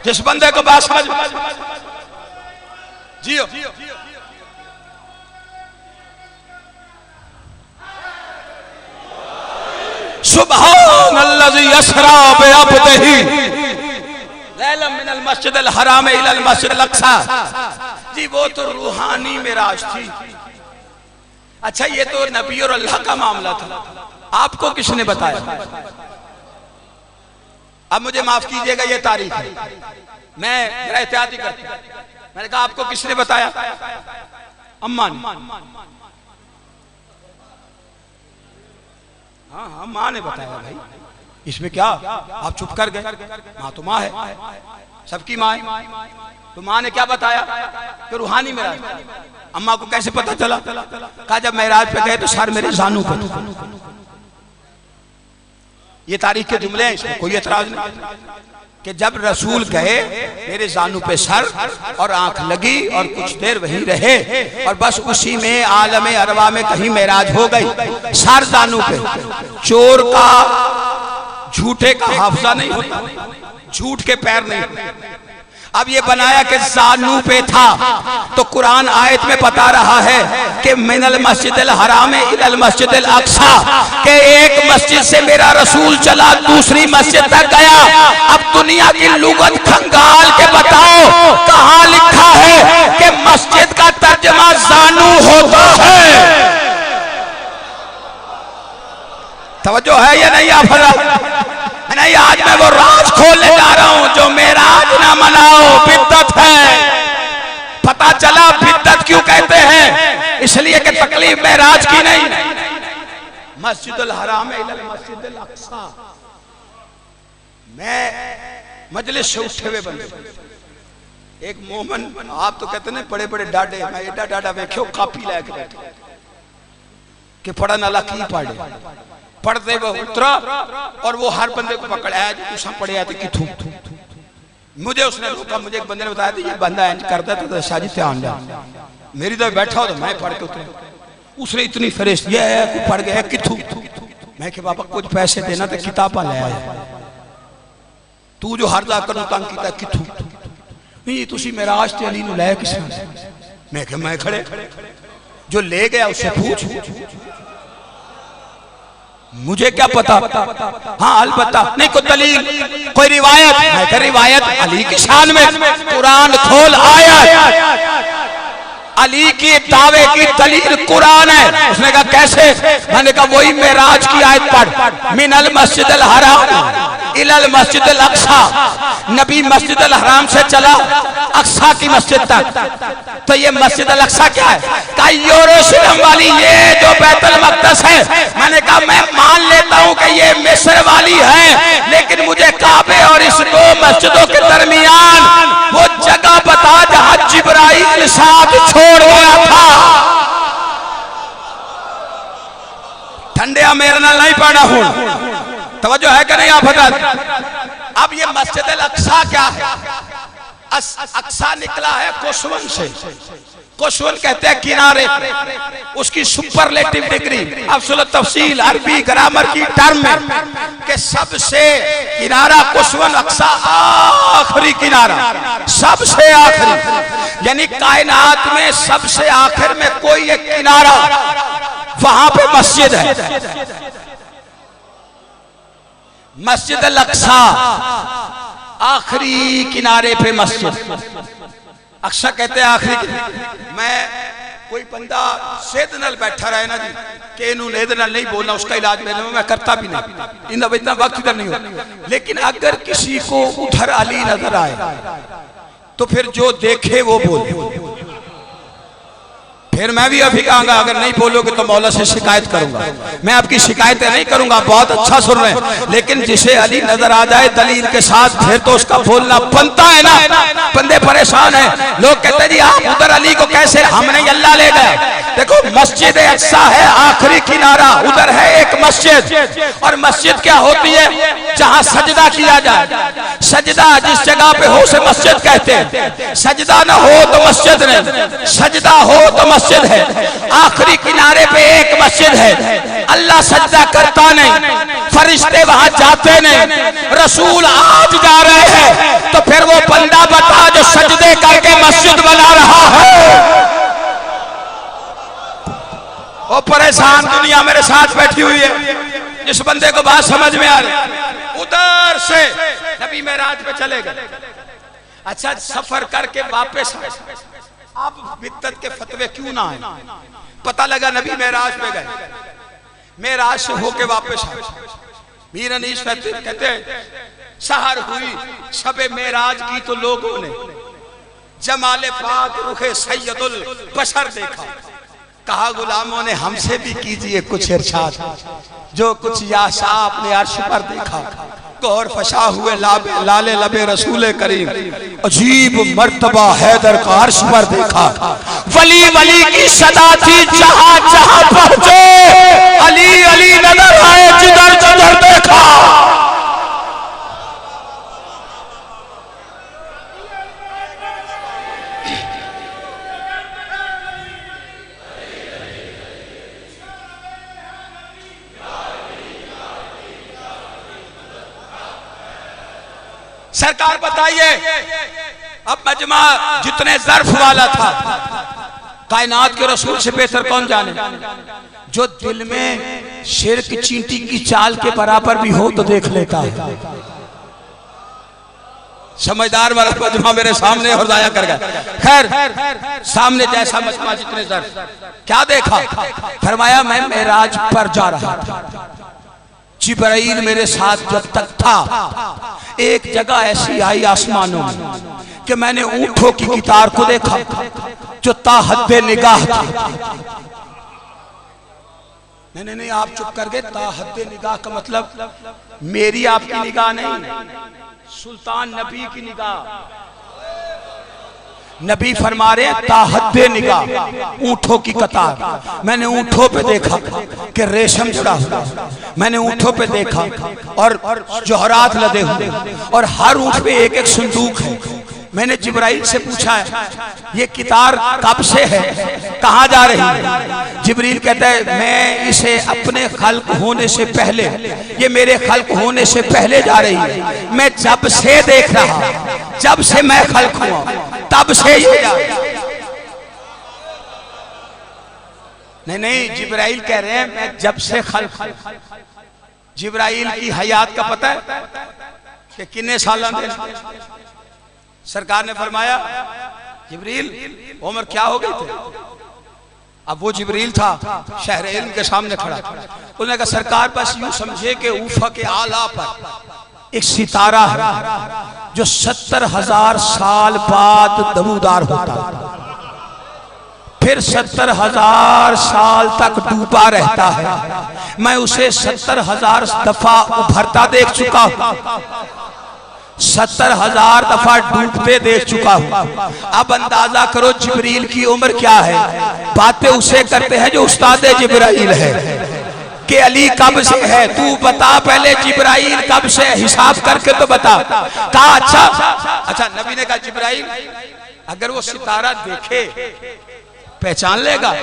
जिस बंदे को बात समझ जियो सुब्हानल्लज़ी यसरा बिअब्दिही लैलन मिनल मस्जिदिल हराम इलल मस्जिदिल अक्सा। जी वो तो रूहानी मेराज थी। अच्छा ये तो नबी और अल्लाह का मामला था, आपको किसने बताया? अब मुझे माफ कीजिएगा, ये तारीख है, मैं जरा एहतियात ही करता हूं। मैंने कहा आपको किसने बताया? अम्मा ने। हाँ हाँ माँ ने बताया भाई, इसमें क्या आप चुप कर गए? माँ तो माँ है, सबकी माँ है। तो माँ ने क्या बताया कि रूहानी मेराज। अम्मा को कैसे पता चला? कहा जब मेराज पे गए तो सर मेरे जानू पे। ये तारीख के जुमले हैं, इसमें कोई एतराज नहीं कि जब रसूल गए मेरे जानू पे सर और आंख लगी और कुछ देर वहीं रहे और बस उसी में आलम अरवा में कहीं मेराज हो गई। सर जानू पे। चोर का झूठे का हाफजा नहीं होता, झूठ के पैर नहीं होते। अब ये बनाया कि जानू पे था, तो कुरान आयत में बता रहा है कि मिनल मस्जिदिल हराम इलल मस्जिदिल अक्सा, के एक मस्जिद से मेरा रसूल चला दूसरी मस्जिद तक गया। अब दुनिया की लुगत खंगाल के बताओ कहां लिखा है कि मस्जिद का तर्जमा जानू होता है? तवज्जो है या नहीं? आप नहीं, आज मैं वो राज खोलने जा रहा हूं जो मेराज ना मनाओ बिद्दत है। पता चला बिद्दत क्यों कहते हैं? इसलिए कि तकलीफ मेराज की नहीं, मस्जिदुल हराम इलल मस्जिदिल अक्सा। मैं मजलिस से उठे हुए बंदे, एक मोमन, आप तो कहते हैं बड़े बड़े डाडे, मैं एडा डाडा वेख्यो कापी लेके बैठे कि पढ़न वाला की पढ़े। पढ़ते वो उतरा और वो हर बंदे को पकड़ाया जो तुम पढ़े आते किथू। मुझे उसने रोका, मुझे एक बंदे ने बताया था ये बंदा इंज करता था तो शादी ध्यान दे। मेरी तो बैठा हो तो मैं पढ़ के उतरा, उसने इतनी फरिश्त ये पढ़ गया किथू। मैं कि बाबा कुछ पैसे देना तो किताबा ले आया, तू जो हर जाकर तंग किया किथू नहीं तुसी मेराज ते अली नु ले किस। मैं कि मैं खड़े, जो ले गया उससे पूछ, मुझे क्या पता। हाँ अलबत्ता नहीं कोई दलील कोई रिवायत, मैं कह रिवायत अली की शान में, कुरान खोल आया अली की दावे की दलील कुरान है। उसने कहा कैसे? मैंने कहा वही मेराज की आयत पढ़, मिनल मस्जिदिल हराम इलल मस्जिदिल अक्सा। नबी मस्जिदिल हराम से चला अक्सा की मस्जिद तक, तो ये मस्जिदिल अक्सा क्या है? कहा यरूशलेम वाली, ये जो बैतुल मक़दस है। मैंने कहा मैं मान लेता हूं कि ये मिस्र वाली है, लेकिन मुझे काबे और इस दो मस्जिदों के दरमियान वो जगह बता जहां जिब्राइल साथ छोड़ गया था। ठंडिया मेरे नाल नहीं पड़ा हूं, तवज्जो है कि नहीं आप हजरत? अब ये मस्जिद अक्सा क्या है? अक्सा निकला है कुशवन से। कुशवन कहते हैं किनारे, उसकी सुपरलेटिव डिग्री अफसुल तफसील अरबी ग्रामर की टर्म में कि सबसे किनारा कुशवन अक्सा, आखिरी किनारा, सबसे आखिरी, यानी कायनात में सबसे आखिर में कोई एक किनारा, वहां पे मस्जिद है। मस्जिद अल-अक्सा आखिरी किनारे पे मस्जिद। अक्सा कहते हैं आखिरी। मैं कोई बंदा सेध नाल बैठा रहे ना जी कि इनू नेद नाल नहीं बोलना, उसका इलाज मैं करता भी नहीं, इतना वक्त इधर नहीं होता। लेकिन अगर किसी को उधर अली नजर आए तो फिर जो देखे वो बोले। फिर मैं भी अभी कहूंगा अगर नहीं बोलोगे तो मौला से शिकायत करूंगा। मैं आपकी शिकायतें नहीं करूंगा, बहुत अच्छा सुन रहे हैं, लेकिन जिसे अली नजर आ जाए दलील के साथ फिर तो उसका बोलना बनता है ना। बंदे परेशान हैं, लोग कहते हैं जी आप उधर अली को कैसे, हमने अल्लाह ले गए। देखो मस्जिद अक्सा है आखिरी किनारा, उधर है एक मस्जिद, और मस्जिद क्या होती है? जहां सजदा किया जाए। सजदा जिस जगह पे हो से मस्जिद कहते हैं। सजदा ना हो तो मस्जिद नहीं, सजदा हो तो मस्जिद है। आखिरी किनारे पे एक मस्जिद है, अल्लाह सजदा करता नहीं, फरिश्ते वहां जाते नहीं, रसूल आज जा रहे हैं। तो फिर वो बंदा बता जो सजदे करके मस्जिद बना रहा है। वो परेशान दुनिया मेरे साथ बैठी हुई है, जिस बंदे को बात समझ में आ रही, उधर से नबी मेराज पे चले गए। अच्छा, सफर करके वापस आए, अब बिद्दत के फतवे क्यों ना आए? पता लगा नबी मेराज पे गए, मेराज से होके वापस आए। मीर अनीस कहते हैं सहर हुई शबे मेराज की तो लोगों ने जमाले पाक रुखे सैयदुल बशर देखा। कहा गुलामों ने हमसे भी कीजिए कुछ इरशाद, जो कुछ याशा अपने अर्श पर देखा। गौर फशा हुए लाले लबे रसूल करीम, अजीब मर्तबा हैदर का अर्श पर देखा। वली वली की सदा थी जहां जहां पहुंचे, अली अली नजर आए जिधर जिधर देखा। सरकार बताइए, अब मजमा जितने ज़र्फ वाला था, कायनात के रसूल से बेहतर कौन जाने। जो दिल में शिर्क चींटी की चाल के बराबर भी हो तो देख लेता है। समझदार वाला मजमा मेरे सामने और जाया कर गया। खैर, सामने जैसा मजमा जितने ज़र्फ, क्या देखा? फरमाया मैं मेराज पर जा रहा था, जिब्राइल मेरे साथ जब तक था, एक जगह ऐसी आई आसमानों में कि मैंने ऊंटों की कितार को देखा जो ताहद्दे निगाह थी। नहीं, आप चुप कर गए। ताहद्दे निगाह का मतलब मेरी आपकी निगाह नहीं, सुल्तान नबी की निगाह। नबी फरमा रहे ताहद्दे निगाह, ऊंटों की कतार। मैंने ऊंटों पे देखा कि रेशम जुड़ा हुआ, मैंने ऊंटों पे देखा और जोहरात लदे हुए, और हर ऊंट पे एक एक संदूक है। मैंने जिब्राइल से पूछा है ये कितार कब से है, कहाँ जा रही है? जिब्रील कहता है मैं इसे अपने खल्क होने से पहले, ये मेरे खल्क होने से पहले जा रही है। मैं जब से देख रहा, जब से मैं खल्क हुआ तब से ये जा। नहीं, जिब्राइल कह रहे हैं मैं जब से खल्क। जिब्राइल की हयात का पता है कि कितने साल थे? सरकार ने फरमाया जिब्रील उम्र क्या हो गई थे? अब वो जिब्रील था शहर इल्म के सामने खड़ा, उसने कहा सरकार बस यूं समझे कि ऊफा के आला पर एक सितारा है जो 70,000 साल बाद नमूदार होता है, फिर 70,000 साल तक डूबा रहता है। मैं उसे 70,000 दफा उभरता देख चुका हूं, 70,000 दफा डूबते देख चुका हूं। अब अंदाजा करो जिब्रील की उम्र क्या है। बातें उसे करते हैं जो उस्ताद जिब्राइल है कि अली कब से है, तू बता पहले जिब्राइल कब से, हिसाब करके तो बता। कहा अच्छा नबी ने कहा जिब्राइल अगर वो सितारा देखे पहचान लेगा।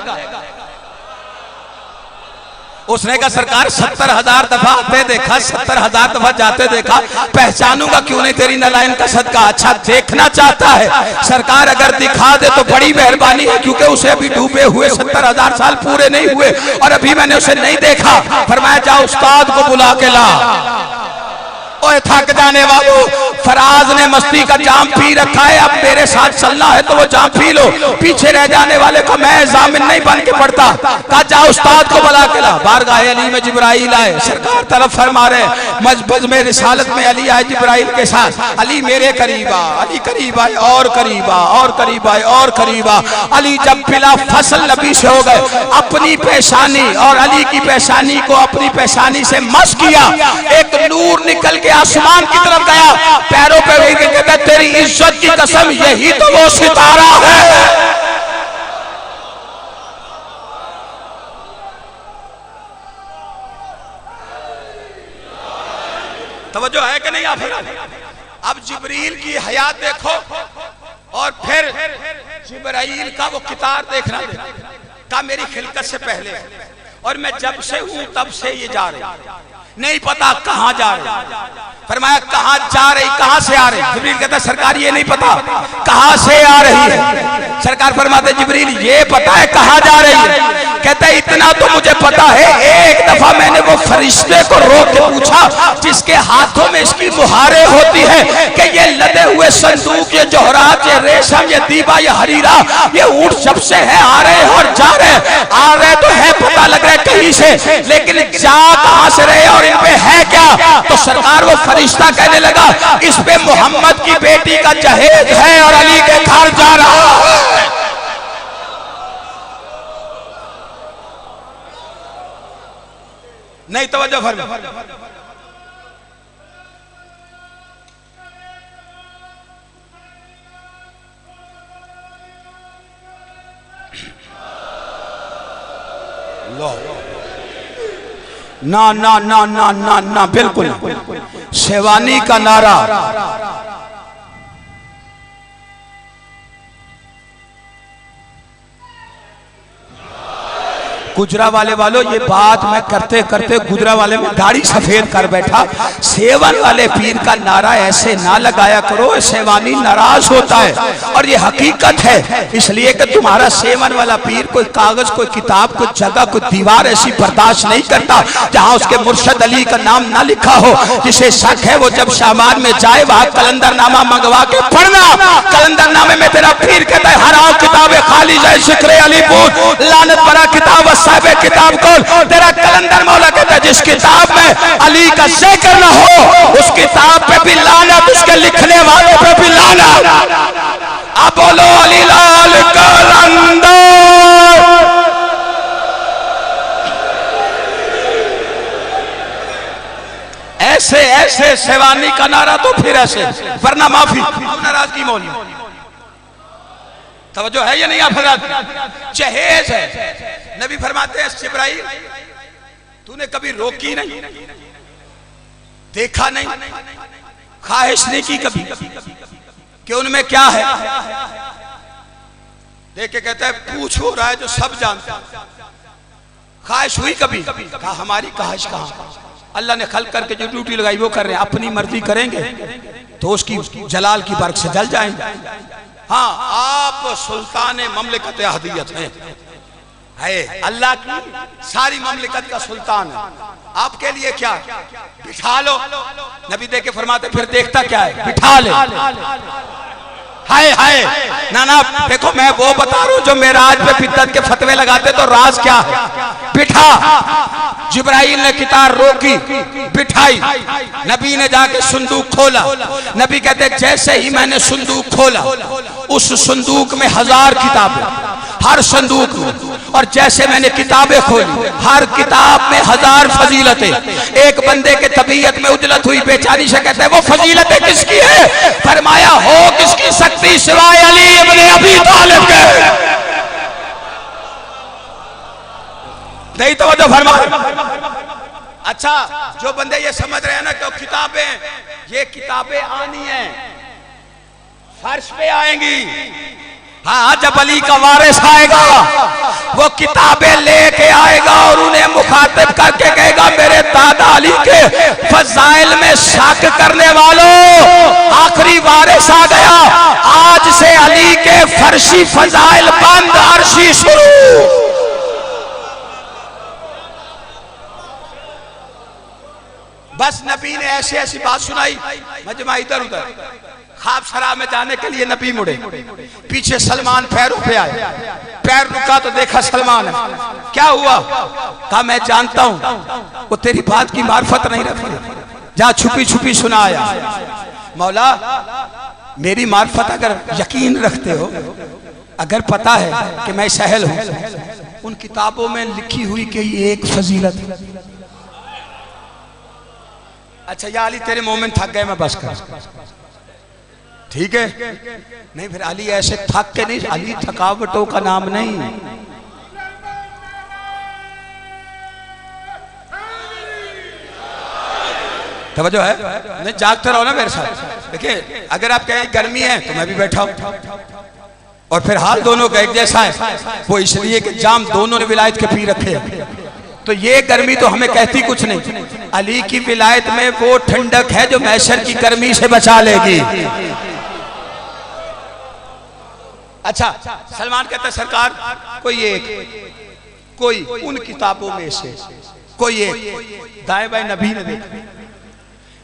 उसने कहा सरकार 70,000 दफा आते देखा, 70,000 दफा जाते देखा, पहचानूंगा क्यों नहीं तेरी नलायन का सदका। अच्छा देखना चाहता है सरकार, अगर दिखा दे तो बड़ी मेहरबानी है, क्योंकि उसे अभी डूबे हुए 70,000 साल पूरे नहीं हुए और अभी मैंने उसे नहीं देखा। फरमाया जाओ उस्ताद को बुला के ला। ओए थक जाने वालों, फराज ने मस्ती का जाम पी रखा है, अब मेरे साथ चलना है तो वो जाम पी लो। पीछे रह जाने वाले को मैं जामिन नहीं बन के पड़ता। कहा जाओ उस्ताद को बुला के ला। बारगाह अली में जिब्राइल आए, सरकार तरफ फरमा रहे मजबज में रिसालत में अली आए जिब्राइल के साथ। अली मेरे करीबा, अली करीब आए और करीबा और करीब आए और करीबा। अली जब पिला फसल नबी से हो गए, अपनी पेशानी और अली की पेशानी को अपनी पेशानी से मस किया। एक नूर निकल के आसमान की तरफ गया, पैरों पे वही कहता तेरी इज्जत की कसम यही तो वो सितारा है। तवज्जो है कि नहीं आप? अब जिब्रील की हयात देखो और फिर जिब्राइल का वो किताब देखना का मेरी खिलकत से पहले, और मैं जब से हूं तब से ये जा रही, नहीं पता कहां जा रही। फरमाया कहां जा रही, कहां से आ रही? जिब्रील कहता है सरकार ये नहीं पता कहां से आ रही है। सरकार फरमाते जिब्रील ये पता है कहां जा रही है? कहता है इतना तो मुझे पता है, एक दफा मैंने वो फरिश्ते को रोक के पूछा जिसके हाथों में इसकी मुहारें होती है कि ये लदे हुए संदूक, ये जोहरात, ये रेशम, ये दीबा, ये हरीरा, ये ऊंट जब से है आ रहे हैं और जा रहे हैं, आ रहे तो है पता लग रहा है कहीं से, लेकिन जा कहां से रहे और इन पे है क्या? तो सरकार वो फरिश्ता कहने लगा इस पे मोहम्मद की बेटी का जहेज है और अली के घर जा रहा है। नहीं तवज्जो फरमा। ना ना ना ना ना ना बिल्कुल शेवानी का नारा गुजरा वाले वालों, ये बात मैं करते करते गुजरा वाले में दाढ़ी सफेद कर बैठा। सेवन वाले पीर का नारा ऐसे ना लगाया करो, सेवानी नाराज होता है और ये हकीकत है, इसलिए कि तुम्हारा सेवन वाला पीर कोई कागज, कोई किताब, कोई जगह, कोई दीवार ऐसी बर्दाश्त नहीं करता जहां उसके मुर्शद अली का नाम ना लिखा हो। जिसे शक है वो जब शामान में जाए वहां कलंदरनामा मंगवा के पढ़ना। कलंदरनामे में तेरा पीर कहता है हराम किताबें खाली जाए जिक्र अली पूछ, लानत भरा किताब किताब कौन? तेरा कलंदर मौला कहता है जिस किताब में अली का जिक्र न हो उस किताब पे भी लानत, उसके लिखने वालों पे भी लानत। अब बोलो अली लाल कलंदर। ऐसे ऐसे सेवानी का नारा तो फिर ऐसे, वरना माफी नाराजगी मौली। तवज्जो है या नहीं आप हज़रात? जहेज है। नबी फरमाते हैं जिब्राइल तूने कभी रोकी नहीं, देखा नहीं, ख्वाहिश नहीं की कभी कि उनमें क्या है? देख के कहता है पूछ हो रहा है जो सब जानता। ख्वाहिश हुई कभी? कहा हमारी ख्वाहिश कहां? अल्लाह ने खल्क करके जो ड्यूटी लगाई वो कर रहे हैं, अपनी मर्जी करेंगे तो उसकी जलाल की बरकत से जल जाएंगे। हाँ आप सुल्तान ममलिकत अहदियत हैं, है अल्लाह की सारी ममलिकत का सुल्तान है। आपके लिए क्या? बिठा लो। नबी देख के फरमाते फिर देखता क्या है? बिठा ले। हाय हाय ना ना देखो मैं वो बता रहा हूं जो मेराज पे बिद्दत के फतवे लगाते तो राज क्या है? बिठा। जिब्राइल ने किताब रोकी, बिठाई। नबी ने जाके संदूक खोला। नबी कहते जैसे ही मैंने संदूक खोला उस संदूक में 1000 किताबें, हर संदूक में, और जैसे मैंने किताबें खोली हर किताब में 1000 फजीलतें। एक बंदे के तबीयत में उजलत हुई, बेचारी से कहते हैं वो फजीलतें किसकी है? फरमाया हो किसकी शक्ति सिवाय अली इब्ने अबी तालिब के। नहीं तो वो फरमा। अच्छा जो बंदे ये समझ रहे हैं ना कि किताबें, ये किताबें आनी है, फर्श पे आएंगी। हाँ जब अली का वारिस आएगा वो किताबें लेके आएगा और उन्हें मुखातिब करके कहेगा मेरे दादा अली के फजाइल में शक करने वालों, आखिरी वारिस आ गया, आज से अली के फर्शी फजाइल बंद, अर्शी शुरू। बस नबी ने ऐसी ऐसी बात सुनाई, मजमा इधर उधर। ख्वाब शराब में जाने के लिए नबी मुड़े, पीछे सलमान पैरों पे आए, पैर रुका तो देखा सलमान है। क्या हुआ? कहा मैं जानता हूं वो तेरी बात की मार्फत नहीं रखती, जहां छुपी छुपी सुनाया। मौला मेरी मार्फत अगर यकीन रखते हो, अगर पता है कि मैं सहल हूं, उन किताबों में लिखी हुई कि ये एक फजीलत। अच्छा या अली तेरे मोमिन थक गए, मैं बस कर। ठीक है नहीं फिर अली ऐसे थक के नहीं, अली थकावटों का नाम नहीं। तवज्जो है, नहीं जागते रहो ना मेरे साथ। देखिए अगर आप कहें गर्मी है तो मैं भी बैठा हूं, और फिर हाल दोनों का एक जैसा है, वो इसलिए कि जाम दोनों ने विलायत के पी रखे हैं, तो ये गर्मी तो हमें कहती कुछ नहीं। अली की विलायत में वो ठंडक है जो मैशर की गर्मी से बचा लेगी। अच्छा, सलमान कहता है सरकार कोई उन किताबों में से कोई एक दाएं बाएं नबी ने देखा,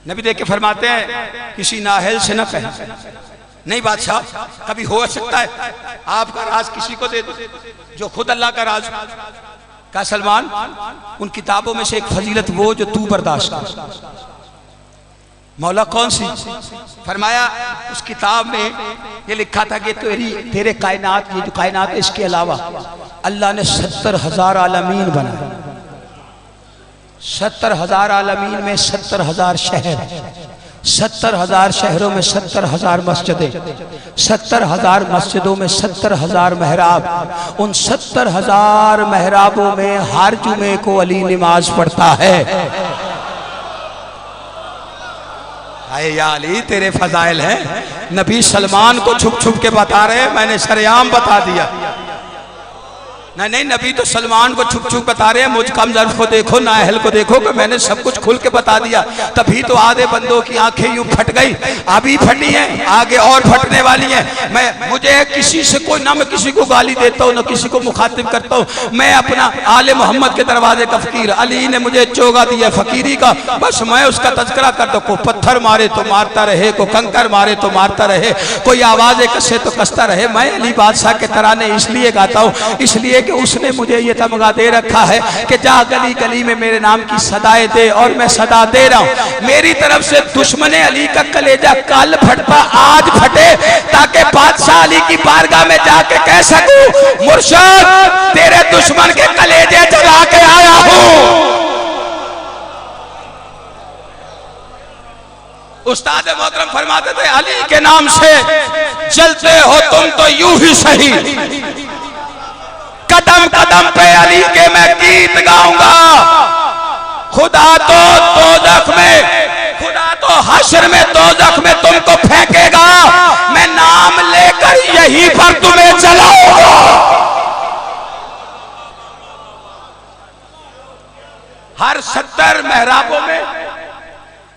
नबी देख के फरमाते हैं किसी नाअहल से न कहे, नहीं बादशाह, कभी हो सकता है आपका राज किसी को दे दो जो खुद अल्लाह का राज। कहा सलमान उन किताबों में से एक फजीलत वो जो तू बर्दाश्त कर। मौला कौन सी? फरमाया उस किताब में ये लिखा था कि तेरे कायनात, ये जो कायनात है इसके अलावा अल्लाह ने 70,000 आलमीन बनाए। 70,000 आलमीन में 70,000 शहर, 70,000 शहरों में 70,000 मस्जिदें, 70,000 मस्जिदों में 70,000 महराब। उन 70,000 महराबों में हर जुमे को अली नमाज पढ़ता है। आए या अली तेरे फजाइल हैं। नबी सलमान को छुप छुप के बता रहे, मैंने सरेआम बता दिया। नहीं, नबी तो सलमान को छुप छुप बता रहे हैं, मुझ कमजर्फ को देखो, नाअहल को देखो, कि मैंने सब कुछ खुल के बता दिया। तभी तो आधे बंदों की आंखें यूं फट गई, अभी फटी हैं, आगे और फटने वाली हैं। मुझे किसी से कोई, ना मैं किसी को गाली देता हूँ, ना किसी को मुखातिब करता हूँ, मैं अपना आले मोहम्मद के दरवाजे का फकीर। अली ने मुझे चोगा दिया फकीरी का, बस मैं उसका तज़किरा करता। को पत्थर मारे तो मारता रहे, को कंकर मारे तो मारता रहे, कोई आवाजें कसे तो कसता रहे। मैं अली बादशाह के तराने इसलिए गाता हूँ, इसलिए कि उसने मुझे ये तमगा दे रखा है कि जा गली गली में मेरे नाम की सदाएं दे, और मैं सदा दे रहा हूं। मेरी तरफ से दुश्मने अली का कलेजा कल फटता आज फटे, ताकि बादशाह अली की बारगाह में जाके कह सकूं मुर्शिद तेरे दुश्मन के कलेजे जला के आया हूं। उस्ताद मोहतरम फरमाते थे अली के नाम से जलते हो तुम तो यूं ही सही, कदम कदम पे अली के मैं गीत गाऊंगा। खुदा तो दोज़ख में, खुदा तो हश्र में दोज़ख में तुमको फेंकेगा, मैं नाम लेकर यहीं पर तुम्हें जलाऊंगा। हर 70 महराबों में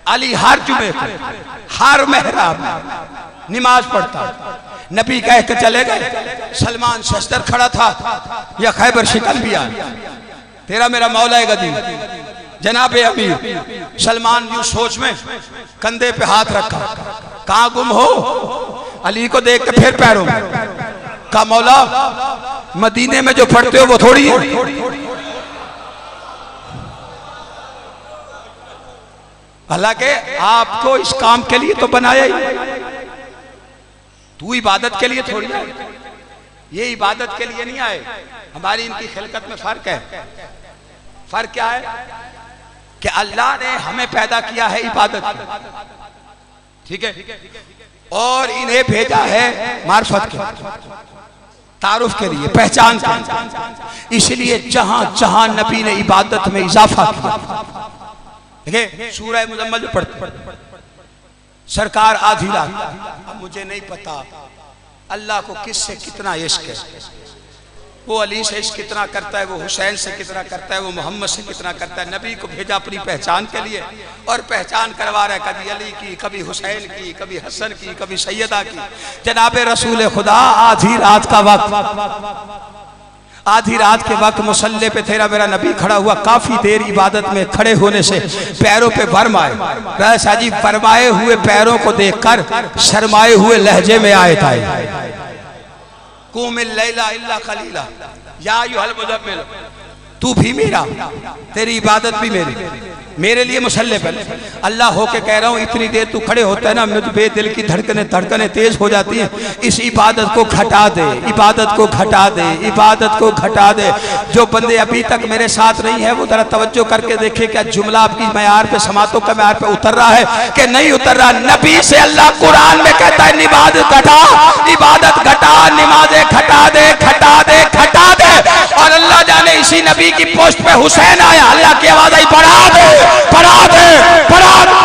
अली हर जुमे को हर महराब में नमाज पढ़ता। नबी कह के चले गए, सलमान शस्तर खड़ा था या खैबर शिकन भी आया, तेरा मेरा मौला गदी जनाबे अमीर। सलमान यूं सोच में कंधे पे हाथ रखा, कहां गुम हो? अली को देख के फिर पैरों में कहा मौला मदीने में जो पढ़ते हो वो थोड़ी है। हालांकि आपको इस काम के लिए तो बनाया ही, तू इबादत के लिए थोड़ी आए, ये इबादत के लिए नहीं आए। हमारी इनकी खिलकत में फर्क है। फर्क क्या है कि अल्लाह ने हमें पैदा किया है इबादत, ठीक है, और इन्हें भेजा है मार्फत के, तारुफ के लिए, पहचान के लिए। इसलिए जहां जहां नबी ने इबादत में इजाफा किया, देखिए सूरह मुज़म्मिल में पढ़ते सरकार आधी रात, अब मुझे नहीं पता अल्लाह को किससे कितना इश्क है, वो अली से इश्क कितना करता है, वो हुसैन से कितना करता है, वो मोहम्मद से कितना करता है। नबी को भेजा अपनी पहचान के लिए, और पहचान करवा रहा है, कभी अली की, कभी हुसैन की, कभी हसन की, कभी सैयदा की। जनाबे रसूल खुदा आधी रात का वक्त, आधी रात के वक्त मुसल्ले पे तेरा मेरा नबी खड़ा हुआ, काफी देर इबादत में खड़े होने से पैरों पे बर्म आए। राजा जी फरमाए हुए पैरों को देखकर शर्माए हुए लहजे में आए था, कुमिल लैला इल्ला खलीला या अय्युहल मुज़म्मिल, तू भी मेरा, तेरी इबादत भी मेरे लिए मुसल्ले पर। अल्लाह हो के कह रहा हूँ, इतनी देर तू खड़े होता है ना, मुझ बेदिल की धड़कनें तेज हो जाती हैं। इस इबादत को घटा दे, इबादत को घटा दे, इबादत को घटा दे। जो बंदे अभी तक मेरे साथ नहीं है वो जरा तवज्जो करके देखे, क्या जुमला आपकी मयार पे, समातों का मयार पे उतर रहा है कि नहीं उतर रहा? नबी से अल्लाह कुरान में कहता है इबादत घटा, इबादत घटा, नमाजें घटा दे, घटा दे, घटा दे। और अल्लाह जाने इसी नबी की पोस्ट पे हुसैन आया, अल्लाह की आवाज आई बढ़ा दे। पढ़ा दे, पढ़ा दे।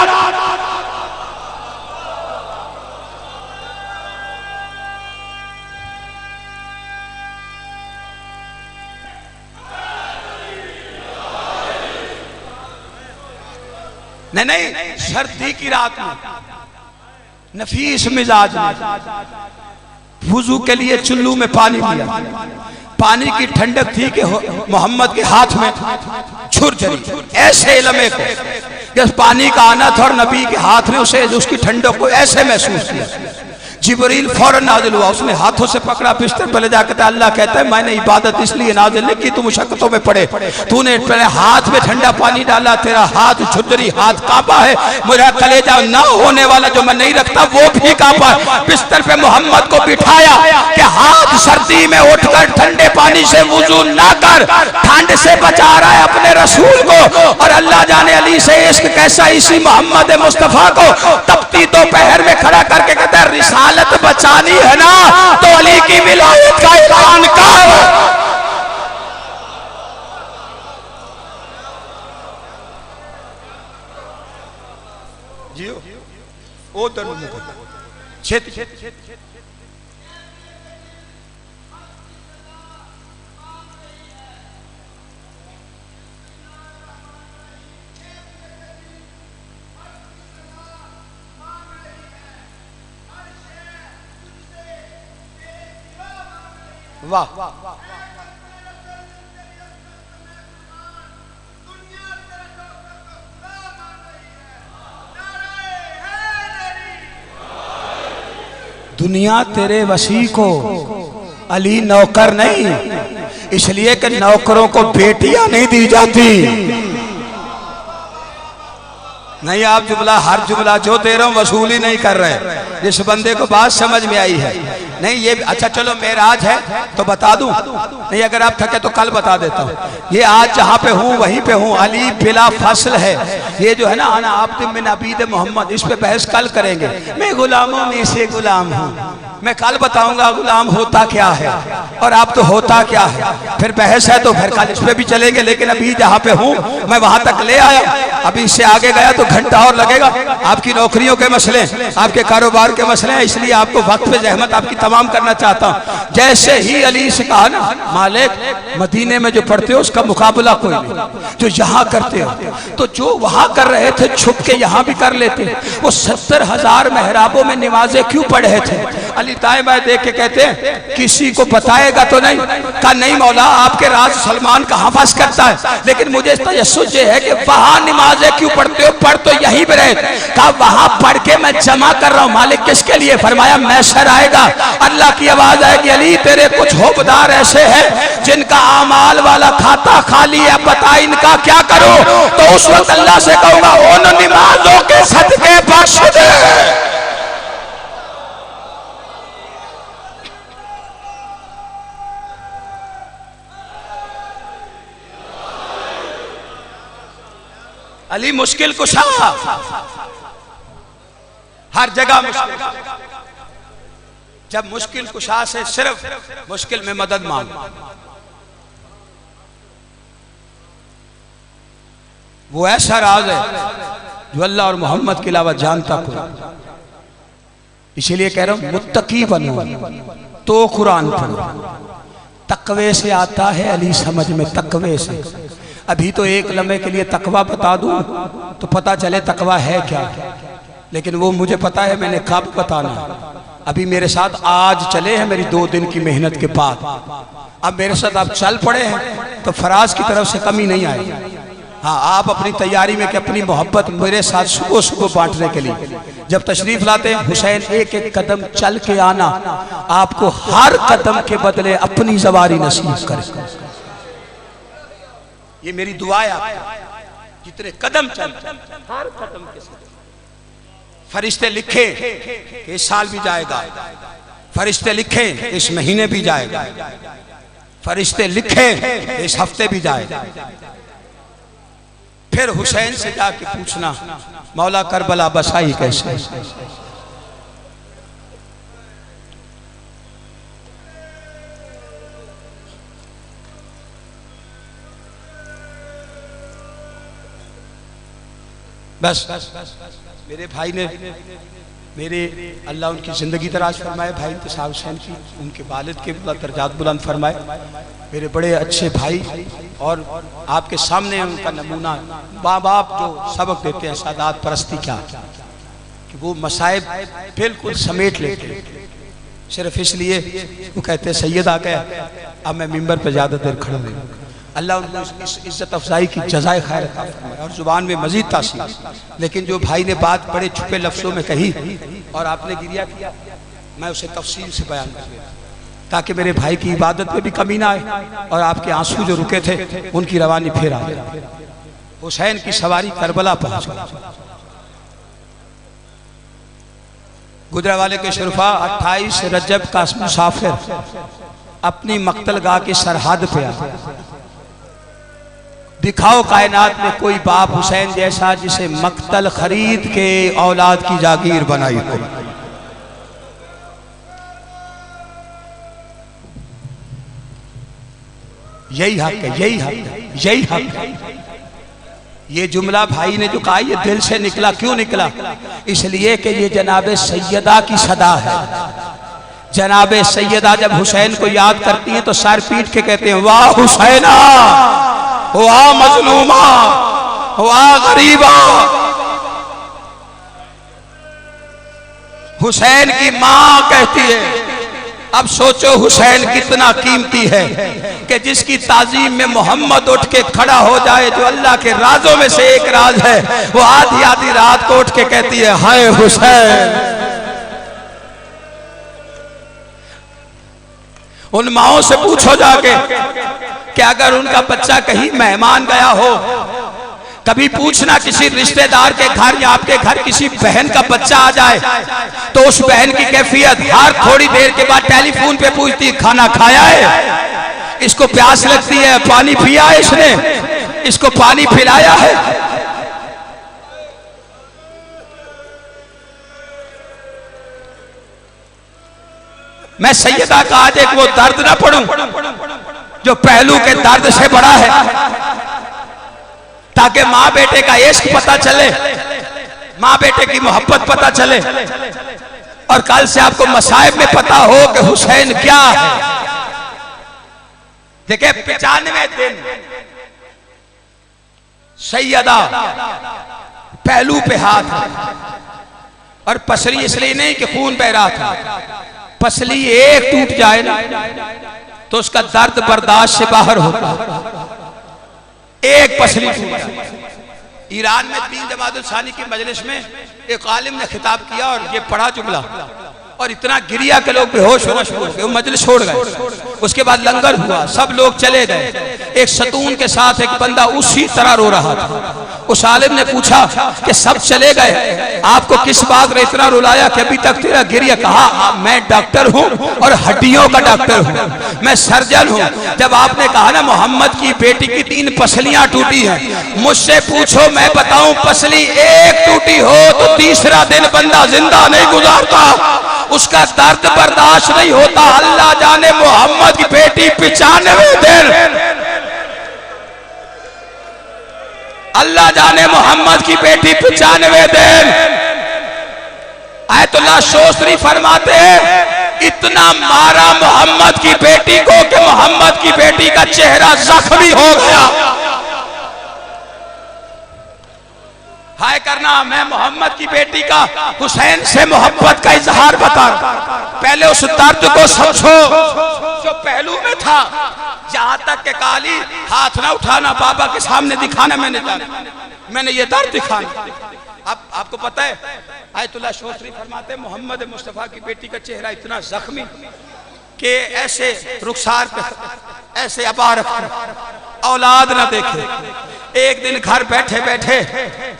नहीं नहीं, सर्दी की रात में नफीस मिजाज में वुजू के लिए चुल्लू में पानी लिया। पानी की ठंडक थी कि मोहम्मद के हाथ में छुरछुरी, ऐसे लम्हे को जब पानी का आना था और नबी के हाथ में उसे उसकी ठंडक को ऐसे महसूस किया। जिब्रील फौरन नाजिल हुआ, उसने हाथों से पकड़ा, बिस्तर पर ले जाकर अल्लाह कहता है मैंने इबादत इसलिए नाजिल नहीं की तुम मुशक्कतों में पड़े, तूने पहले हाथ में ठंडा पानी डाला, तेरा हाथ छुदरी, हाथ कांपा है, मेरा कलेजा ना होने वाला जो मैं नहीं रखता वो भी कांपा। बिस्तर पे मोहम्मद को बिठाया कि हाथ सर्दी में उठकर ठंडे पानी से वुजू ना कर, ठंड से बचा रहा है अपने रसूल को। और अल्लाह जाने अली से इश्क कैसा, इसी मोहम्मद मुस्तफा को तपती दोपहर में खड़ा करके कहता है रिसालत बचानी है ना तो अली की विलायत का ऐलान कर। जियो ओ तनु छेत वाह दुनिया तेरे वसी को, अली नौकर नहीं, इसलिए कि नौकरों को बेटियां नहीं दी जाती। नहीं, आप जुमला हर जुमला जो दे रहा हूं वसूली नहीं कर रहे। जिस बंदे को बात समझ में आई है, नहीं ये अच्छा चलो मेराज है तो बता दूं, नहीं अगर आप थके तो कल बता देता हूं। ये आज जहां पे हूं वहीं पे हूं, अली बिला फसल है। ये जो है ना आना आप मिन अबीद मोहम्मद, इस पे बहस कल करेंगे। मैं गुलामों में से गुलाम हूं, मैं कल बताऊंगा गुलाम होता क्या है और आप तो होता क्या है। फिर बहस है तो फिर कल इस पे भी चलेंगे, लेकिन अभी जहां पे हूं मैं वहां तक ले आया। अभी इससे आगे गया तो घंटा और लगेगा। आपकी नौकरियों के मसले, आपके कारोबार के मसले हैं, इसलिए आपको वक्त पे जहमत आपकी तमाम करना चाहता हूं। जैसे ही अली से कहा ना मालिक मदीने में जो पढ़ते हो उसका मुकाबला कोई नहीं, जो यहाँ करते हो, तो जो वहां कर रहे थे छुप के यहाँ भी कर लेते। वो 70,000 मेहराबों में नमाजें क्यों पढ़ रहे थे? अली दाएं बाएं देख के कहते हैं किसी को बताएगा तो नहीं? कहा नहीं मौला, आपके राज सलमान का हफाज करता है, लेकिन मुझे तयस्सुस ये है कि वहां नमाजें क्यों पढ़ते हो? पढ़ तो यहीं पे रहे। कहा वहां पढ़ के मैं जमा कर रहा हूं। मालिक किसके लिए? फरमाया मैशर आएगा, अल्लाह की आवाज आएगी अली तेरे कुछ होपदार ऐसे हैं जिनका आमाल वाला खाता खाली है, बता इनका क्या करूं? तो उस वक्त अल्लाह से कहूंगा उन नमाजों के सदके बख्श दे। अली मुश्किल कुशा, हर जगह मुश्किल। जब मुश्किल कुशा से सिर्फ मुश्किल में मदद मांग, वो ऐसा राज है जो अल्लाह और मोहम्मद के अलावा जानता कोई। इसीलिए कह रहा हूं मुत्तकी बनो तो कुरान पढ़ो। तकवे से आता है अली, समझ में तकवे से। अभी तो एक लम्हे के लिए तकवा बता दूं तो पता चले तकवा है क्या, लेकिन वो मुझे पता है मैंने कब बताना। अभी मेरे साथ आज चले हैं मेरी 2 दिन की मेहनत के बाद, अब मेरे साथ आप चल पड़े हैं तो फराज की तरफ से कमी नहीं आई। हाँ, आप अपनी तैयारी में कि अपनी मोहब्बत मेरे साथ सुबह सुबह बांटने के लिए जब तशरीफ लाते हैं हुसैन एक एक कदम चल के आना, आपको हर कदम के बदले अपनी सवारी नसीब करे। ये मेरी दुआ है आपको। जितने कदम चल हर कदम के साथ फरिश्ते लिखे कि इस साल भी जाएगा, फरिश्ते लिखे इस महीने भी जाएगा, फरिश्ते लिखे इस हफ्ते भी जाएगा। फिर हुसैन से जाके पूछना मौला करबला बसाई कैसे? बस मेरे भाई ने मेरे अल्लाह उनकी ज़िंदगी दराज फरमाए, भाई इंतसार हुसैन की, उनके वालिद के दर्जात बुलंद फरमाए। मेरे बड़े अच्छे भाई और आपके सामने उनका नमूना, माँ बाप जो सबक देते हैं सादात परस्ती क्या, कि वो मसाइब बिल्कुल समेट लेते हैं। सिर्फ इसलिए वो कहते हैं सैयद आ गया, अब मैं मिंबर पर ज़्यादा देर खड़ा हूँ। अल्लाह उनको इस इज्जत अफजाई की जज़ाए खैर अता फरमाए और ज़ुबान में मजीद तासीर। लेकिन जो भाई ने बात बड़े छुपे लफ्ज़ों में कही और आपने गिरिया किया, मैं उसे तफसील से बयान कर देता ताकि मेरे भाई की इबादत में भी कमी ना आए और आपके आंसू जो रुके थे उनकी रवानी फिर आ जाए। हुसैन की सवारी करबला पहुंच गई। गुजरावाले के शरफा 28 रजब का मुसाफिर अपनी मक्तलगाह की सरहद पे आ, दिखाओ कायनात में कोई बाप हुसैन जैसा जिसे मक्तल खरीद के औलाद की जागीर बनाई हो। यही हक है, यही हक है, यही हक है। ये जुमला भाई ने जो कहा ये दिल से निकला। क्यों निकला? इसलिए कि ये जनाबे सैयदा की सदा है। जनाबे सैयदा जब हुसैन को याद करती हैं तो सर पीट के कहते हैं वाह हुसैना, वाह मजलूमा, वाह गरीबा। हुसैन की मां कहती है। अब सोचो हुसैन कितना कीमती है कि जिसकी ताजीम में मोहम्मद उठ के खड़ा हो जाए, जो अल्लाह के राजों में से एक राज है, वो आधी आधी रात को उठ के कहती है हाय हुसैन। उन माओं से पूछो जाके कि अगर उनका बच्चा कहीं मेहमान गया हो, कभी पूछना किसी रिश्तेदार के घर या आपके घर किसी बहन का बच्चा आ जाए तो उस बहन की कैफियत हर थोड़ी देर के बाद टेलीफोन पे पूछती खाना खाया है, इसको प्यास लगती है, पानी पिया है इसने, इसको पानी पिलाया है। मैं सैयदा का आज एक वो दर्द ना पढ़ूं जो पहलू के दर्द से बड़ा है, ताकि माँ बेटे का इश्क पता चले, माँ बेटे की मोहब्बत पता चले और कल से आपको मसाइब में पता हो कि हुसैन क्या है। देखिए 95 दिन सैयदा पहलू पे हाथ और पसली इसलिए नहीं कि खून बह रहा था, पसली एक टूट जाए ना तो उसका दर्द बर्दाश्त से बाहर होता। एक पसली टूट जाए। ईरान में 3 जमातुल सानी की मजलिस में एक आलिम ने खिताब किया और ये पढ़ा जुमला और इतना गिरिया के लोग बेहोश होना शुरू हो गए, मजलिस छोड़ गए। उसके बाद लंगर हुआ, सब लोग चले गए। एक सतून के साथ एक बंदा उसी तरह रो रहा था। उस आलिम ने पूछा कि सब चले गए, आपको किस बात ने इतना रुलाया कि अभी तक तेरा गिरिया? कहा मैं डॉक्टर हूँ और हड्डियों का डॉक्टर हूँ, मैं सर्जन हूँ। जब आपने कहा ना मोहम्मद की बेटी की 3 पसलियां टूटी हैं, मुझसे पूछो मैं बताऊं पसली एक टूटी हो तो तीसरा दिन बंदा जिंदा नहीं गुजारता, उसका दर्द बर्दाश्त नहीं होता। अल्लाह जाने मोहम्मद की बेटी 95 दिन, अल्लाह जाने मोहम्मद की बेटी 95 दिन। आयतुल्लाह शोस्तरी फरमाते हैं इतना मारा मोहम्मद की बेटी को कि मोहम्मद की बेटी का चेहरा जख्मी हो गया। हाय करना, मैं मोहम्मद की बेटी का हुसैन से मोहब्बत का इजहार बता। पहले उस दर्द को समझो जो पहलू में था। जहां तक के काली हाथ ना उठाना, बाबा के सामने दिखाना, मैंने ये दर्द दिखाना। अब आपको पता है आयतुल्लाह शोस्तरी फरमाते मोहम्मद मुस्तफा की बेटी का चेहरा इतना जख्मी कि ऐसे रुखसार पे ऐसे अबारक औलाद ना देखे। एक दिन घर बैठे बैठे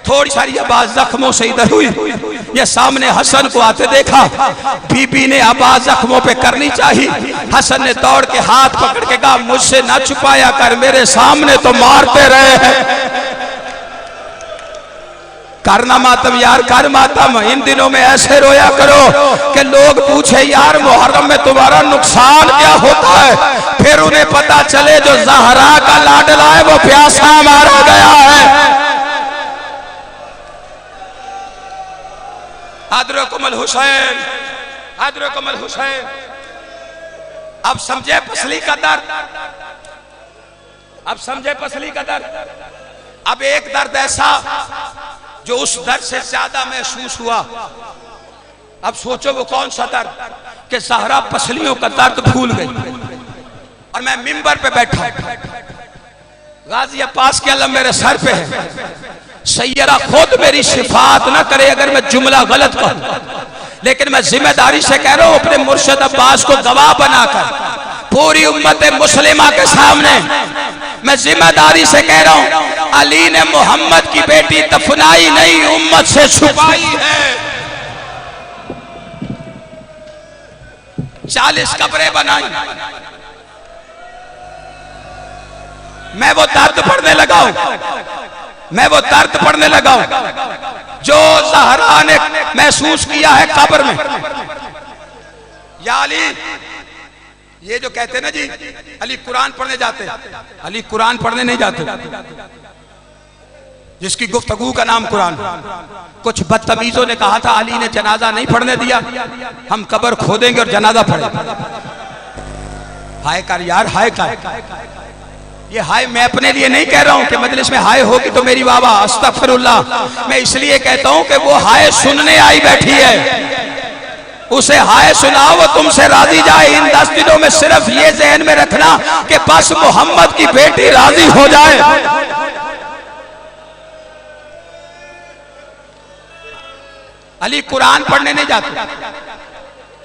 थोड़ी सारी आवाज जख्मों से इधर हुई, ये सामने हसन को आते देखा। बीबी ने आवाज जख्मों पे करनी चाहिए। हसन ने दौड़ के हाथ पकड़ के कहा मुझसे ना छुपाया कर, मेरे सामने तो मारते रहे हैं। करना मातम यार, कर मातम। इन दिनों में ऐसे रोया करो कि लोग पूछे यार मुहर्रम में तुम्हारा नुकसान क्या होता है, फिर उन्हें पता चले जो ज़हरा का लाडला है वो प्यासा मारा गया है। अदरकुमुल हुसैन, अदरकुमुल हुसैन। अब समझे पसली का दर्द, अब समझे पसली का दर्द। अब एक दर्द ऐसा जो उस दर्द से ज्यादा महसूस हुआ, अब सोचो वो कौन सा दर्द कि ज़हरा पसलियों का दर्द भूल गई। और मैं मिंबर पे बैठा, गाजी अब्बास के अलम मेरे सर पे है, सैयदा खुद मेरी शिफात ना करे अगर मैं जुमला गलत कहूं, लेकिन मैं जिम्मेदारी से कह रहा हूं अपने मुर्शिद अब्बास को गवाह बनाकर पूरी उम्मत मुस्लिमा के सामने मैं जिम्मेदारी से कह रहा हूं, अली ने मोहम्मद की बेटी दफनाई नहीं, उम्मत से छुपाई है। 40 कब्रें बनाई। मैं वो दर्द पढ़ने लगा हूं, मैं वो दर्द पढ़ने लगा हूं जो ज़हरा ने महसूस किया है कब्र में। या अली, ये जो कहते ना जी अली कुरान पढ़ने जाते, अली कुरान पढ़ने नहीं जाते, जिसकी गुफ्तगू का नाम कुरान। कुछ बदतमीजों ने कहा था अली ने जनाजा नहीं पढ़ने दिया, हम कब्र खोदेंगे और जनाजा पढ़ेंगे। हाय कर यार, हाय कर। ये हाय मैं अपने लिए नहीं कह रहा हूं कि मजलिस में हाय होगी तो मेरी वाह वाह, अस्तगफिरुल्लाह। मैं इसलिए कहता हूं कि वो हाय सुनने आई बैठी है, उसे हाय सुनाओ, वो तुमसे राजी जाए। इन 10 दिनों में सिर्फ ये ज़हन में रखना कि बस मोहम्मद की बेटी राजी हो जाए। अली कुरान पढ़ने नहीं जाते,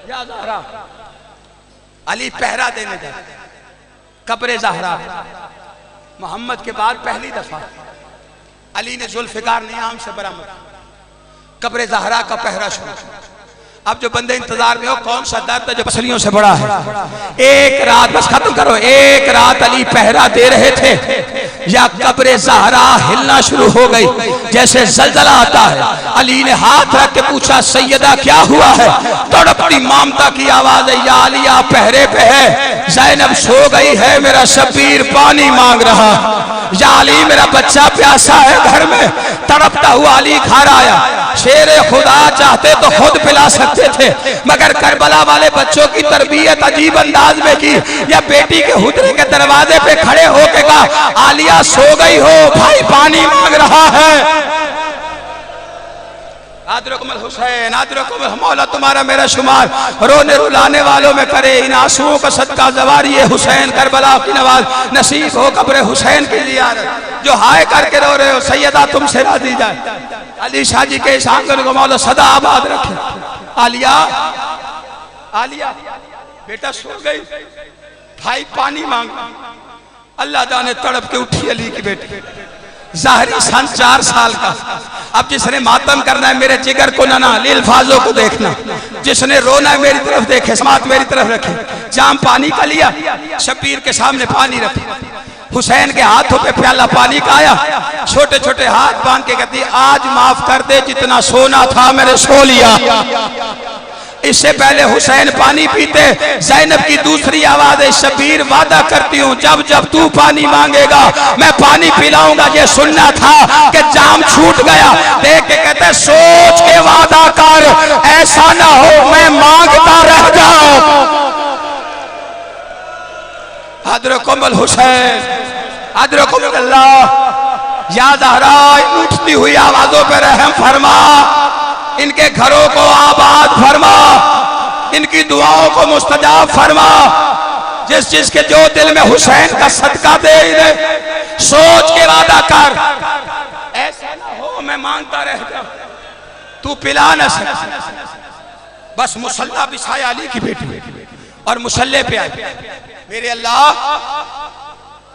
या ज़हरा अली पहरा देने जाते। कब्र ज़हरा मोहम्मद के बाद पहली दफा अली ने जुल्फ़िकार नियाम से बरामद कब्र ज़हरा का पहरा शुरू। अब जो बंदे इंतजार में हो, कौन सा दर्द जो पसलियों से बड़ा है। एक रात, बस खत्म करो, एक रात अली पहरा दे रहे थे, या कब्र ज़हरा हिलना शुरू हो गई जैसे जलजला आता है। अली ने हाथ रख के पूछा, सैयदा क्या हुआ है? तड़पती ममता की आवाज है, या अली आप पहरे पे है, ज़ैनब सो गई है, मेरा शबीर पानी मांग रहा, या अली मेरा बच्चा प्यासा है घर में। तड़पता हुआ अली घर आया। शेर खुदा चाहते तो खुद पिला सकते थे, मगर करबला वाले बच्चों की तरबियत अजीब अंदाज में की। या बेटी के हुजरे के दरवाजे पे खड़े होके कहा, आलिया सो गई हो, भाई पानी मांग रहा है। आदरकुमुल हुसैन, आदरकुमुल, मौला तुम्हारा मेरा शुमार रोने रुलाने वालों में करे। इन आंसुओं का सदका ज़वारी हुसैन करबला की नवाज नसीब हो कब्र हुसैन की ज़ियारत। जो हाय करके रो रहे हो, सैयदा तुमसे राजी जाए। अली शाह जी के इस आंगन को मौला सदा आबाद रखे। आलिया, आलिया बेटा सो गई, भाई पानी मांग। अल्लाह जाने तड़प के उठी अली की बेटी। ज़ाहिरी सन 4 साल का। अब जिसने मातम करना है मेरे जिगर को ना अल्फाजों को देखना, जिसने रोना है मेरी तरफ देखे, समात मेरी तरफ रखे। जाम पानी का लिया, शबीर के सामने पानी रखे, हुसैन के हाथों पे प्याला पानी का आया, छोटे छोटे हाथ बांध के कहती, आज माफ कर दे, जितना सोना था मैंने सो लिया। इससे पहले हुसैन पानी पीते, ज़ैनब की दूसरी आवाज है, शबीर वादा करती हूँ जब जब तू पानी मांगेगा मैं पानी पिलाऊंगा। ये सुनना था कि जाम छूट गया। देख के कहते, सोच के वादा कर, ऐसा ना हो मैं मांगता रह जाऊं। अदरकुमुल हुसैन, अदरकुमुल अल्लाह। या ज़हरा, उठती हुई आवाजों पर रहम फरमा, इनके घरों को आबाद फरमा, इनकी दुआओं को मुस्तजाब फरमा। जिस जिसके जो दिल में हुसैन का सदका दे, सोच के वादा कर, ऐसा ना हो मैं मांगता रह जाऊं, तू पिला न सके। बस मुसल्ला बिछाया अली की बेटी और मुसल्ले पे आई। मेरे अल्लाह,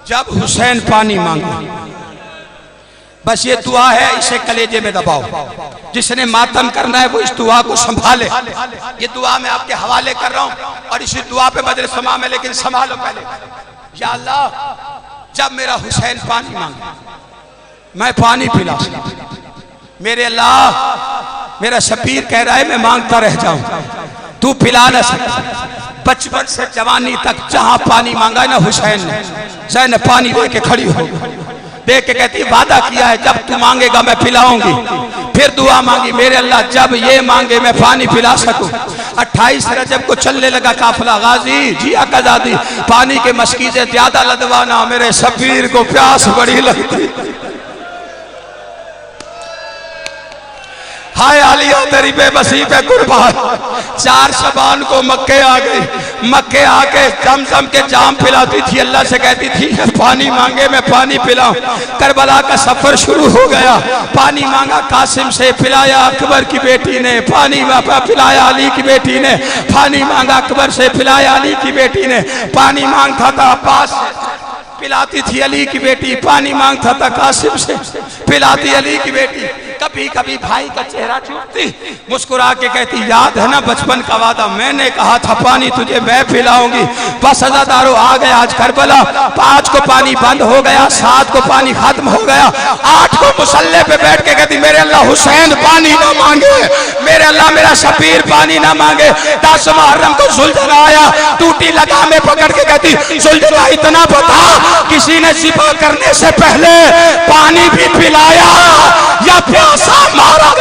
जब हुसैन पानी मांगा, बस ये दुआ है, इसे कलेजे में दबाओ। जिसने मातम करना है वो इस दुआ को संभाले। ये दुआ मैं आपके हवाले कर रहा हूं और इसी दुआ पे मजलिस समा में, लेकिन संभालो पहले। या अल्लाह, जब मेरा हुसैन पानी मांगे मैं पानी पिला। मेरे अल्लाह, मेरा शबीर कह रहा है मैं मांगता रह जाऊं, तू पिला न सके। बचपन से जवानी तक जहां पानी मांगा ना हुसैन ने, ज़ैनब पानी लेके खड़ी हो। देख के कहती वादा किया है जब तू मांगेगा मैं पिलाऊंगी। फिर दुआ मांगी, मेरे अल्लाह जब ये मांगे मैं पानी पिला सकूं। 28 रजब को चलने लगा काफिला, गाजी जिया कजादी पानी के मशकीज़े ज्यादा लदवाना, मेरे शबीर को प्यास बड़ी लगती। हाय आलिया तेरी बेबसी पे कुर्बान। 4 शबान को मक्के आ गई। मक्के आके जमजम के जाम पिलाती थी, अल्लाह से कहती थी पानी मांगे मैं पानी पिलाऊं। करबला का सफर शुरू हो गया। पानी मांगा कासिम से, पिलाया अकबर की बेटी ने। पानी पिलाया अली की बेटी ने। पानी मांगा अकबर से, पिलाया अली की बेटी ने। पानी मांगता था अब्बास से, पिलाती थी अली की बेटी। पानी मांगता था कासिम से, पिलाती अली की बेटी। कभी कभी भाई का चेहरा चूमती, मुस्कुरा के कहती याद है ना बचपन का वादा, मैंने कहा था पानी तुझे मैं पिलाऊंगी। बस अज़ादारों आ गया आज करबला। 5 को पानी बंद हो गया, 7 को पानी खत्म हो गया, 8 को मुसल्ले पे बैठ के कहती मेरे अल्लाह हुसैन पानी ना मांगे, मेरे अल्लाह मेरा शबीर पानी ना मांगे। 10 मुहर्रम को जुल्झना आया, टूटी लगा में पकड़ के कहती जुल्झना इतना बता, किसी ने जिबा करने से पहले पानी भी पिलाया या प्यासा मारा?